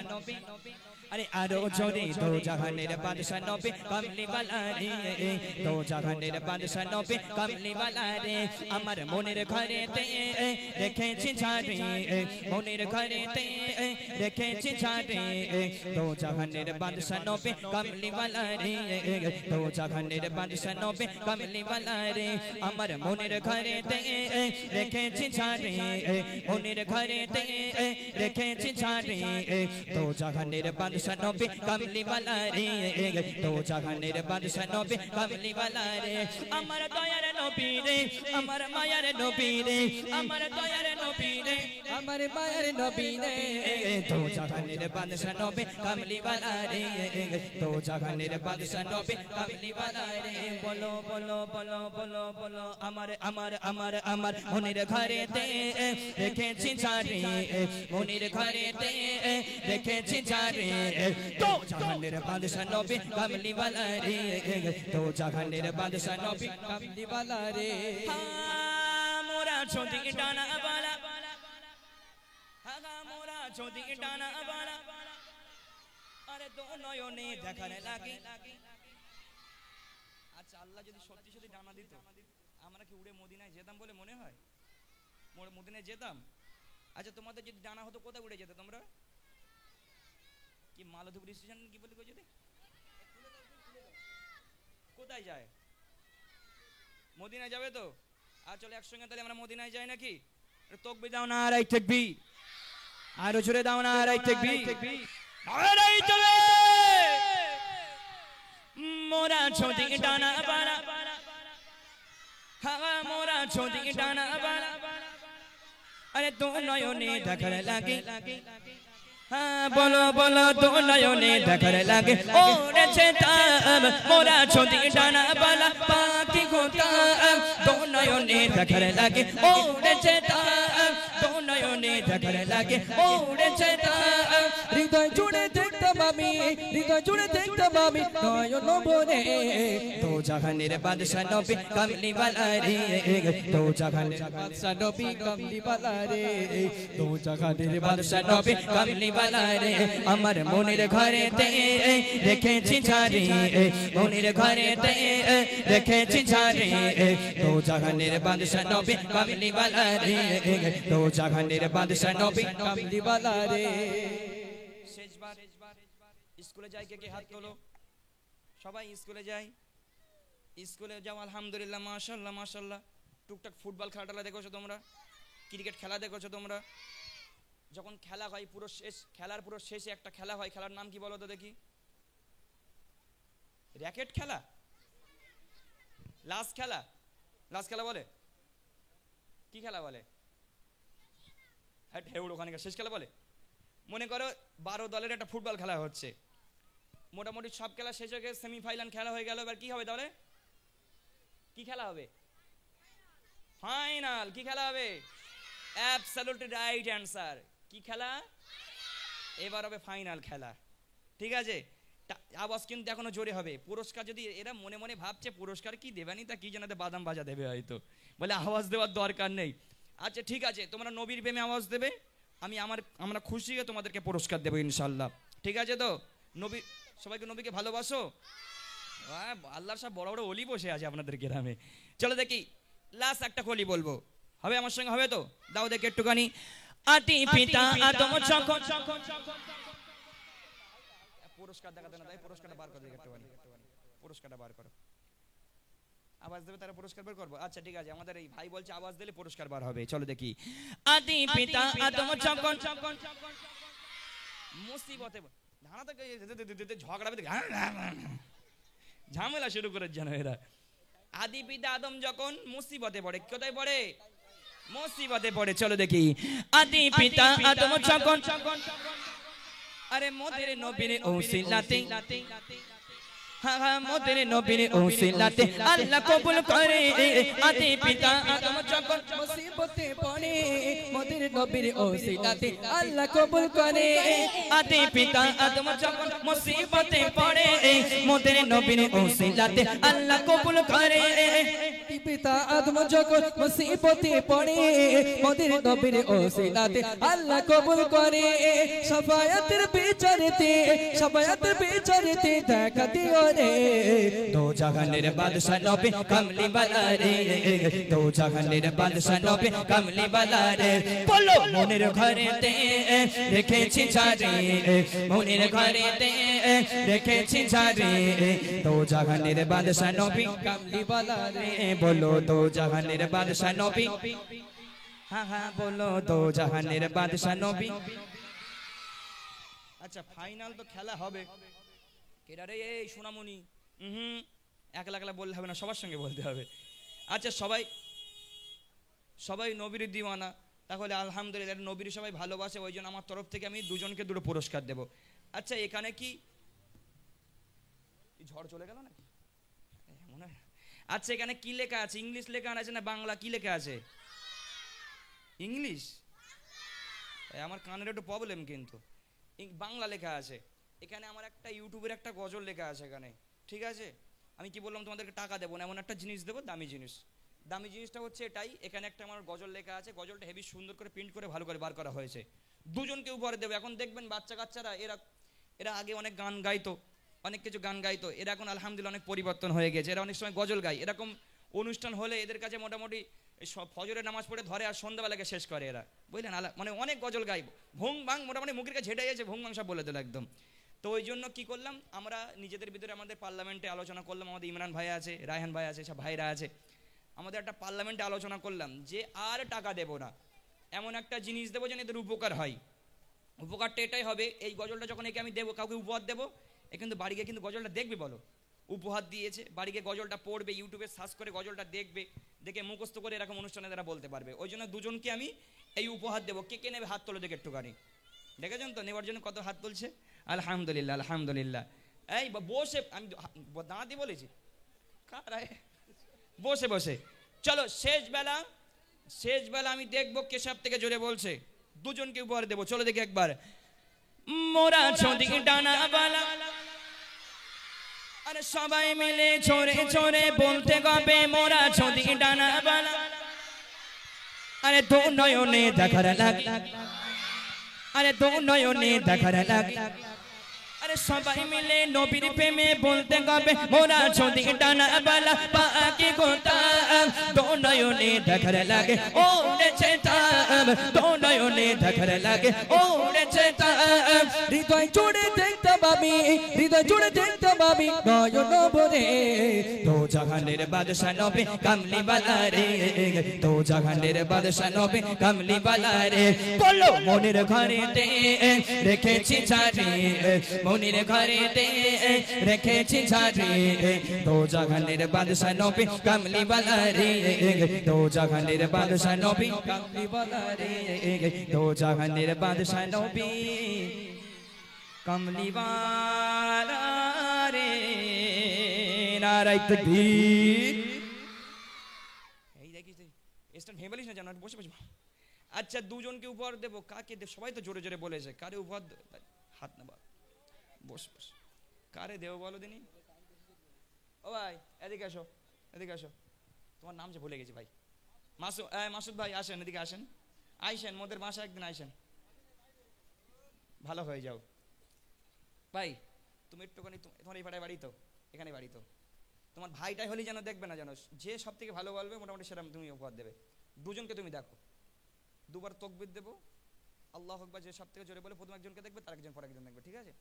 আরে আরো জোরে দো জাহানের বাদশা নবী, কামলি ওয়ালা রে দো জাহানের বাদশা নবী, কামলি ওয়ালা রে। আমার মনের ঘরেতে রেখেছি ছাড়ে, মনের ঘরেতে রেখেছি ছাড়ে দো জাহানের বাদশা নবী, কামলি ওয়ালা রে দো জাহানের বাদশা নবী, কামলি ওয়ালা রে। আমার মনের ঘরেতে রেখেছি ছাড়ে, মনের ঘরেতে রেখেছি ছাড়ে দো জাহানের বাদশা নবী, কামলি ওয়ালা রে দো জাহানের বাদশা নবী, কামলি ওয়ালা রে। আমার দয়ার নবী রে, আমার মায়ার নবী রে, আমার দয়ার নবী রে, আমার মায়ার নবী রে দো জাহানের বাদশা নবী, কামলি ওয়ালা রে দো জাহানের বাদশা নবী, কামলি ওয়ালা রে। বলো বলো বলো বলো বলো আমার আমার আমার আমার মনের ঘরেতে রেখেছি ছাড়ে, মনের ঘরেতে রেখেছি ছাড়ে দো জাহানের বাদশা নবী, কামলি ওয়ালা রে দো জাহানের বাদশা নবী, কামলি ওয়ালা রে। মোরা ছোটি ডানা বালা, মোরা ছোটি ডানা বালা, আরে দো নয়নে দেখার লাগে। আচ্ছা আল্লাহ যদি সত্যি সত্যি ডানা দিত, আমরা কি উড়ে মদিনায় যেতাম বলে মনে হয়? মদিনায় যেতাম? আচ্ছা তোমাদের যদি ডানা হতো কোথায় উড়ে যেতে তোমরা? কি মালতীপুর স্টেশন কি বলি যদি কোথায় যায়? মদিনায় যাবে তো? আর চলো একসঙ্গে তাহলে আমরা মদিনায় যাই নাকি? তাকবীর দাও না, আরে তাকবীর, আরো জোরে দাও না, আরে তাকবীর, আরে তাকবীর। মোরা ছোটি ডানা বালা, হ্যাঁ মোরা ছোটি ডানা বালা, আরে তো নয়নে দেখার লাগে। হ্যাঁ বলো বলো দু নয়নে দেখার লাগে ওড়েছে তাম মোরা ছদি ডানা বালা পাখি গোতাম দু নয়নে দেখার লাগে ওড়েছে তাম দু নয়নে দেখার লাগে ওড়েছে তাম হৃদয় জুড়ে দেখতাম আমি, হৃদয় জুড়ে দেখতাম আমি নয়ন ভরে। দো জাহানের বাদশা নবী কামলি বালা রে দো জাহানের বাদশা নবী কামলি বালা রে, দো জাহানের বাদশা নবী কামলি বালা রে আমার মনের ঘরেতে রেখেছি ঝাড়ি মনের ঘরেতে রেখেছি ঝাড়ি দো জাহানের বাদশা নবী কামলি বালা রে দো জাহানের বাদশা নবী কামলি বালা রে। শেষবার স্কুলে যাই, কে কে হাত তোলো। সবাই স্কুলে যাই, স্কুলে যাও আলহামদুলিল্লাহ মাশাল্লাহ মাশাল্লাহ। টুকটাক ফুটবল খেলাটা দেখেছো তোমরা, ক্রিকেট খেলা দেখেছো তোমরা। যখন খেলা হয় পুরো শেষ, খেলার পুরো শেষে একটা খেলা হয়, খেলার নাম কি বলো তো দেখি? র্যাকেট খেলা, লাস্ট খেলা, লাস্ট খেলা বলে কি খেলা বলে? হ্যাঁ ওখানে শেষ খেলা বলে। মনে করো 12 দলের একটা ফুটবল খেলা হচ্ছে, মোটামুটি সব খেলা শেষ হয়ে গেছে, সেমিফাইনাল খেলা হয়ে গেল। এবার কি হবে তাহলে? কি খেলা হবে? ফাইনাল। কি খেলা হবে? Absolutely right answer. কি খেলা? এবার হবে ফাইনাল খেলা। ঠিক আছে, আওয়াজ কিন্তু এখনো জোরে হবে। পুরস্কার যদি এরা মনে মনে ভাবছে পুরস্কার কি দেবেনি, তা কি জানাতে বাদাম বাজা দেবে হয়তো, বলে আওয়াজ দেওয়ার দরকার নেই। আচ্ছা ঠিক আছে, তোমরা নবীর প্রেমে আওয়াজ দেবে, আমরা খুশি হয়ে তোমাদেরকে পুরস্কার দেবো ইনশাল্লাহ। ঠিক আছে তো? নবী, সবাইকে নবীকে ভালোবাসো। আল্লাহর সব বড় বড় অলি বসে আছে আপনাদের গ্রামে। চলো দেখি লাস্ট একটা কলি বলবো, হবে আমার সঙ্গে? হবে তো? দাও দেখি একটুখানি। আদি পিতা আদম যখন পুরস্কার দেখাতে না, তাই পুরস্কারটা বার করে দেখি একটুখানি, পুরস্কারটা বার করো। আওয়াজ দেবে তারা পুরস্কার বের করবো। আচ্ছা ঠিক আছে, আমাদের এই ভাই বলছে আওয়াজ দিলে পুরস্কার বার হবে। চলো দেখি। আদি পিতা আদম যখন মুসিবতে ধানা থেকে ঝগড়া ঝামেলা শুরু করে যেন এরা। আদি পিতা আদম যখন মুসিবতে পড়ে, কোথায় পড়ে? মুসিবতে পড়ে। চলো দেখি। আদি পিতা আদম যখন আরে মোদের নবীর ওসিলাতে মোদের নবীর ওসিলাতে আল্লাহ কবুল করে। আদি পিতা আদম যখন মুসিবতে পড়ে, মোদের নবীর ওসিলাতে আল্লাহ কবুল করে। আদি পিতা আদম যখন মুসিবতে পড়ে, মোদের নবীর ওসিলাতে আল্লাহ কবুল করে। পিতা আদম যখন মুসিবতে পড়ে, মোদের নবীর ওসিলাতে আল্লাহ কবুল করে। শাফায়াতের বিচারেতে, শাফায়াতের বিচারেতে দেখা দিও রে। দো জাহানের বাদশা নবী কামলি বালা রে দো জাহানের বাদশা নবী কামলি বালা রে বলো মনের ঘরেতে রেখেছি ঝাড়ি মনের ঘরেতে রেখেছি ঝাড়ি দো জাহানের বাদশা নবী কামলি বালা রে বলো দো জাহানের বাদশা নবী হ্যাঁ হ্যাঁ বলো দো জাহানের বাদশা নবী। আচ্ছা ফাইনাল তো খেলা হবে। কেডা রে? এই সোনামণি। একলা একলা বললে হবে না, সবার সঙ্গে বলতে হবে। আচ্ছা সবাই নবীর দিওয়ানা, তাহলে আলহামদুলিল্লাহ নবীর সবাই ভালোবাসে, ওই জন্য আমার তরফ থেকে আমি দুজনকে দুটো পুরস্কার দেব। আচ্ছা এখানে কি ঝড় চলে গেল নাকি? মনে হয়। আচ্ছা এখানে কি লেখা আছে? ইংলিশ লেখা আছে না বাংলা? কি লেখা আছে? ইংলিশ। আমার কানের একটু প্রবলেম, কিন্তু বাংলা লেখা আছে। এখানে আমার একটা ইউটিউবের একটা গজল লেখা আছে এখানে। ঠিক আছে, আমি কি বললাম তোমাদেরকে টাকা দেবো না, এমন একটা জিনিস দেবো, দামি জিনিস। দামি জিনিসটা হচ্ছে এটাই, এখানে একটা আমার গজল লেখা আছে, গজলটা হেভি সুন্দর করে প্রিন্ট করে ভালো করে বার করা হয়েছে। দুজনকে উপহার দেবো। এখন দেখবেন বাচ্চা কাচ্চারা এরা আগে অনেক গান গাইতো, অনেক কিছু গান গাইতো, এরা এখন আলহামদুলিল্লাহ অনেক পরিবর্তন হয়ে গেছে। এরা অনেক সময় গজল গায়। এরকম অনুষ্ঠান হলে এদের কাছে মোটামুটি সব ফজরের নামাজ পড়ে ধরে আর সন্ধ্যাবেলাকে শেষ করে এরা, বুঝলেন? মানে অনেক গজল গাইব, ভুং ভাং মোটামুটি মুখের কাছে ঝেটে গেছে, ভুং ভাং সব বলে দিল একদম। তো ওই জন্য কি করলাম, আমরা নিজেদের ভিতরে আমাদের পার্লামেন্টে আলোচনা করলাম। আমাদের ইমরান ভাই আছে, রায়হান ভাই আছে, সব ভাইরা আছে। আমাদের একটা পার্লামেন্টে আলোচনা করলাম যে আর টাকা দেব না, এমন একটা জিনিস দেবো যেন এদের উপকার হয়। উপকারটা এটাই হবে, এই গজলটা যখন একে আমি দেবো, কাউকে উপহার দেবো, এ কিন্তু বাড়ি গিয়ে কিন্তু গজলটা দেখবে, বলো উপহার দিয়েছে, বাড়ি গিয়ে গজলটা পড়বে, ইউটিউবে সার্চ করে গজলটা দেখবে, দেখে মুখস্থ করে এরকম অনুষ্ঠানে তারা বলতে পারবে। ওই জন্য দুজনকে আমি এই উপহার দেবো। কে কে নেবে হাত তোলো দেখে একটুখানি। দেখেছেন তো নেওয়ার জন্য কত হাত তুলছে। আলহামদুলিল্লাহ আলহামদুলিল্লাহ। এই বসে আমি দাঁড়াতে বলেছি, বসে বসে। চলো শেষ বেলা আমি দেখবো কে সব থেকে জোরে বলছে, দুজনকে উপহার দেবো। চলো দেখি একবার। মোরা ছদি ডানাওয়ালা, আরে সবাই মিলে ছোরে ছোরে বলতে গবে মোরা ছদি ডানাওয়ালা, আরে দু নয়নে দেখার লাগে, আরে দু নয়নে দেখার লাগে, আরে সবাই মিলে নবীর প্রেমে বলতে গবে মোরা ছদি ডানাওয়ালা, পাকি গোতাম দু নয়নে দেখার লাগে, ওড়েছে তাম দু নয়নে দেখার লাগে, ওড়েছে তাম। হৃদয় জুড়ে দেখতে পাবি, হৃদয় জুড়ে দেখতে পাবি নয়ন ভরে। দো জাহানের বাদশা নবী কামলি বালা রে, দো জাহানের বাদশা নবী কামলি বালা রে। বলো মনের ঘরেতে রেখেছি ঝাড়ি, মনের ঘরেতে রেখেছি ঝাড়ি, দো জাহানের বাদশা নবী কামলি বালা রে, দো জাহানের বাদশা নবী কামলি বালা রে, দো জাহানের বাদশা নবী কামলি বালা রে। নারায়ে তাকবীর। এই দেখিস স্ট্যান্ড ভেঙে বলিস না, জানো বসে বসে। আচ্ছা দুজনকে উপহার দেবো, কাকে দেব? সবাই তো জোরে জোরে বলেছে, কারে উপহার হাত না বাদ, বস বস। কারে দেবো বলো দিনি? ও ভাই এদিকে আসো, এদিকে আসো। তোমার নাম যে ভুলে গেছি ভাই। মাসুদ ভাই আসেন, এদিকে আসেন, আইসেন মোদের বাসা একদিন আইসেন, ভালো হয়ে যাও ভাই। তুমি একটুখানি তোমার এই পাড়ায় বাড়ি তো, এখানে বাড়ি তো, তোমার ভাইটাই হলেই যেন দেখবে না, জানো যে সব থেকে ভালো বলবে মোটামুটি সেরকম তুমি উপহার দেবে। দুজনকে তুমি দেখো, দুবার তকবির দেবো, আল্লাহু আকবার যে সব থেকে জোরে বলে প্রথম একজনকে দেখবে, তার একজন পর একজন দেখবে, ঠিক আছে?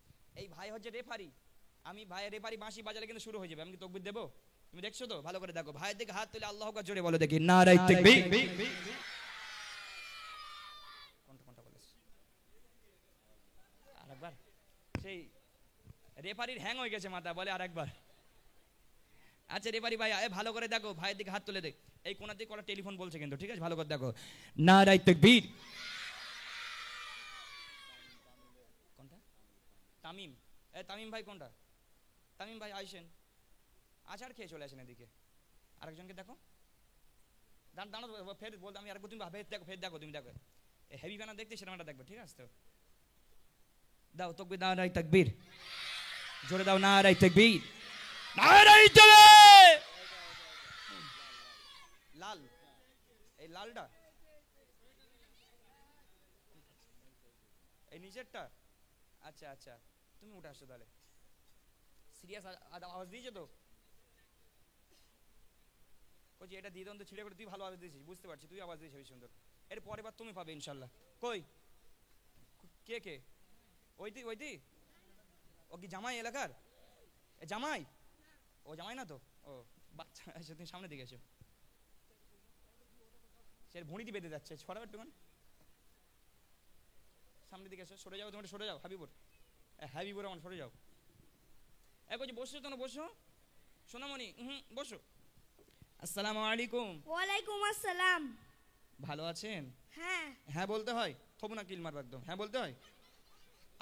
এই ভাই হচ্ছে রেফারি, আমি ভাই রেফারি বাঁশি বাজালে কিন্তু শুরু হয়ে যাবে। আমি কি তকবির দেবো? তুমি দেখছো তো, ভালো করে দেখো। ভাইয়ের দিকে হাত তুলে আল্লাহু আকবার জোরে বলো দেখি, নারায়ে তাকবীর। কোনটা বলেছ আরেকবার? সেই রেফারির হ্যাং হয়ে গেছে মাথা, বলে আরেকবার। আচ্ছা রেফারি ভাই ভালো করে দেখো, ভাইয়ের দিকে হাত তুলে দেখ। এই কোনার দিকে কটা টেলিফোন বলছে কিন্তু, ঠিক আছে? ভালো করে দেখো। নারায়ে তাকবীর। কোনটা? তামিম। তামিম ভাই কোনটা? তামিম ভাই আইসেন, আচার খেয়ে চলে আসেন এদিকে। আরেকজনকে দেখো, দাঁড়ানো ফের বলতে আমি আরেকবার, তুমি ফের দেখো, তুমি দেখো হেভি গানা দেখতে সিনেমাটা দেখবে, ঠিক আছে তো? দাও তকবীর, নারায়ে তাকবীর। জোরে দাও নারায়ে তাকবীর। নারায়ে তাকবীর। লাল, এই লালটা এই নিচেরটা। আচ্ছা আচ্ছা তুমি উঠে আসছো তাহলে। সিরিয়াস আওয়াজ দিয়েছো তো? বলছি এটা দিয়ে তো ছিঁড়ে করে, তুই ভালো আওয়াজ দিয়েছিস, বুঝতে পারছি তুই আওয়াজ দিয়েছিস সুন্দর। এর পরের বার তুমি পাবে ইনশাল্লাহ। কই কে কে? ওইটি ও কি জামাই এলাকার? জামাই? ও জামাই না তো, ও বাচ্চা। আচ্ছা তুমি সামনে দিকে এসো, সে ভুঁড়িতে বেঁধে যাচ্ছে, ছড়াবে একটু সামনের দিকে এসো। সরে যাও, তোমার সরে যাও। হাবিবুর রহমান সরে যাও। বলছি বসো তো না, বসো সোনামণি, বসো। আসসালামু আলাইকুম। ওয়ালাইকুম আসসালাম। ভালো আছেন? হ্যাঁ। হ্যাঁ বলতে হয়, থবু না কিল মারবো একদম। হ্যাঁ বলতে হয়।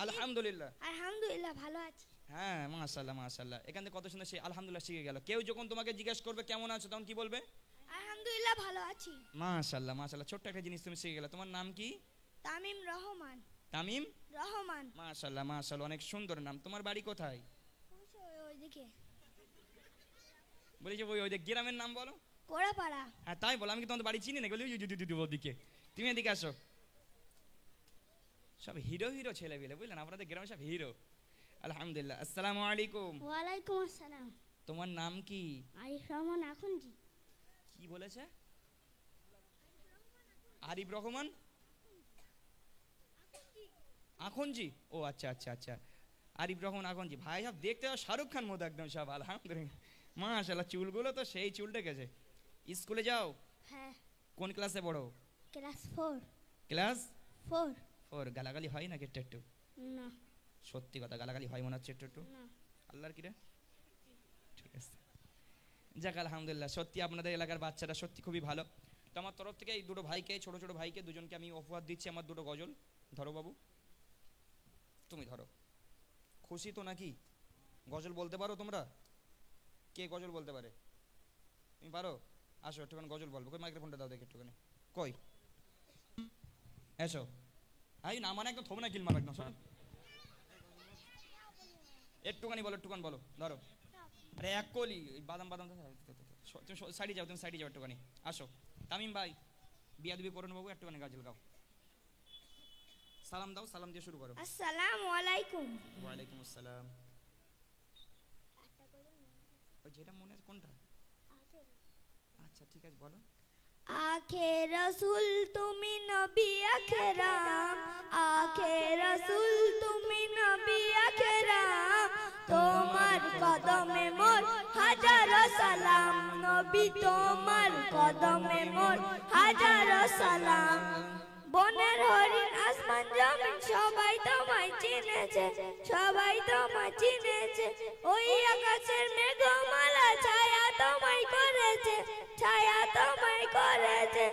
আলহামদুলিল্লাহ। আলহামদুলিল্লাহ ভালো আছি। হ্যাঁ মাশাআল্লাহ মাশাআল্লাহ। এখান থেকে কত সুন্দর সে আলহামদুলিল্লাহ শিখে গেল। কেউ যখন তোমাকে জিজ্ঞেস করবে কেমন আছো, তখন কি বলবে? আলহামদুলিল্লাহ ভালো আছি। মাশাআল্লাহ মাশাআল্লাহ। ছোট্ট একটা জিনিস তুমি শিখে গেলে। তোমার নাম কি? তামিম রহমান। তামিম রহমান। মাশাআল্লাহ মাশাআল্লাহ, অনেক সুন্দর নাম। তোমার বাড়ি কোথায়? ওইদিকে বলি যে ওই গ্রামের নাম বলো। কোড়াপাড়া। হ্যাঁ তাই বলো, আমি কি তোমাদের বাড়ি চিনি না? বলি ওদিকে, তুমি এদিকে আসো। সব হিরো হিরো ছেলে পেলে, বুঝলেন? আপনাদের গ্রামে সব হিরো। আলহামদুলিল্লাহ। আসসালামু আলাইকুম। ওয়ালাইকুম আসসালাম। তোমার নাম কি? আরিফ রহমান আখুনজি। কি বলেছে? আরিফ রহমান আখুনজি। ও আচ্ছা আচ্ছা আচ্ছা, আরিফ রহমান আখুনজি। ভাই সব দেখতে শাহরুখ খান মতো একদম সব। আলহামদুলিল্লাহ মাশাআল্লাহ, চুলগুলো তো সেই চুল ডেকেছে। স্কুলে যাও? হ্যাঁ। কোন ক্লাসে পড়ো? ক্লাস 4। ক্লাস 4। গালাগালি হয় না একটু একটু? না। সত্যি কথা, গালাগালি হয় মনে হচ্ছে একটু একটু? না। আল্লাহর কি রে? ঠিক আছে, যাক আলহামদুলিল্লাহ। সত্যি আপনাদের এলাকার বাচ্চারা সত্যি খুবই ভালো। তো আমার তরফ থেকে এই দুটো ভাইকে, ছোট ছোট ভাইকে দুজনকে আমি উপহার দিচ্ছি আমার দুটো গজল। ধরো বাবু। তুমি ধরো। খুশি তো নাকি? গজল বলতে পারো তোমরা? কে গজল বলতে পারে? তুমি পারো? আসো একটুখানি গজল বলবো। কই মাইক্রোফোনটা দাও দেখি একটুখানি। কই এসো। আই না মানে একদম থমনা কিল মার একদম শোনো। একটুখানি বলো, একটুখানি বলো, ধরো। আরে এক কলি বাদাম বাদাম তুমি সাইডে যাও, তুমি সাইডে যাও একটুখানি। আসো তামিম ভাই, বিয়াদবি করুন বাবু, একটুখানি গাজল গাও। সালাম দাও, সালাম দিয়ে শুরু করো। আসসালামু আলাইকুম। ওয়ালাইকুম আসসালাম। ওই যেটা মনে আছে কোনটা? আচ্ছা ঠিক আছে বলো। আখে রসুল তুমি নবী আখরাম, আখে রসুল তুমি নবী আখরাম, তোমার কদমে মোর হাজারো সালাম, নবী তোমার কদমে মোর হাজারো সালাম। বনের হরিণ আসমান জমিন সবাই তোমায় চিনেছে, সবাই তোমায় চিনেছে, ওই আকাশের মেঘমালা ছায়া তোমায় করেছে, ছায়া তোমায় করেছে।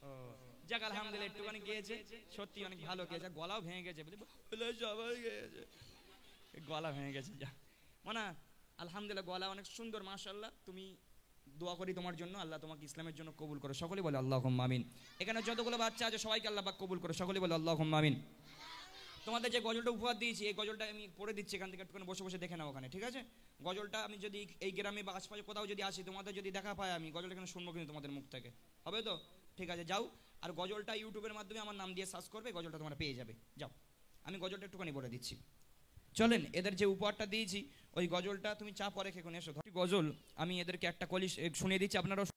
ও যাক আলহামদুলিল্লাহ, একটুখানি গিয়েছে, সত্যি অনেক ভালো গেয়েছে। গলাও ভেঙে গেছে বলে সবাই গেয়েছে, গলা ভেঙে গেছে। যা মানে আলহামদুলিল্লাহ, গলা অনেক সুন্দর মাশাআল্লাহ। তুমি দোয়া করি তোমার জন্য, আল্লাহ তোমাকে ইসলামের জন্য কবুল করো। সকলে বলে আল্লাহুম্মা আমিন। এখানে যতগুলো বাচ্চা আছে সবাইকে আল্লাহ পাক কবুল করো। সকলে বলে আল্লাহুম্মা আমিন। তোমাদের যে গজলটা উপহার দিয়েছি, এই গজলটা আমি পড়ে দিচ্ছি, এখান থেকে একটুখানি বসে বসে দেখে নাও ওখানে, ঠিক আছে? গজলটা আমি যদি এই গ্রামে বা আশপাশে কোথাও যদি আসি, তোমাদের যদি দেখা পাই, আমি গজলটা এখানে শুনবো কিন্তু তোমাদের মুখ থেকে, হবে তো? ঠিক আছে যাও। আর গজলটা ইউটিউবের মাধ্যমে আমার নাম দিয়ে সার্চ করবে, গজলটা তোমরা পেয়ে যাবে। যাও, আমি গজলটা একটুখানি বলে দিচ্ছি। চলেন, এদের যে উপহারটা দিয়েছি ওই গজলটা তুমি চা পরে খেয়ে এসো। গজল আমি এদেরকে একটা কলি শুনিয়ে দিচ্ছি, আপনারা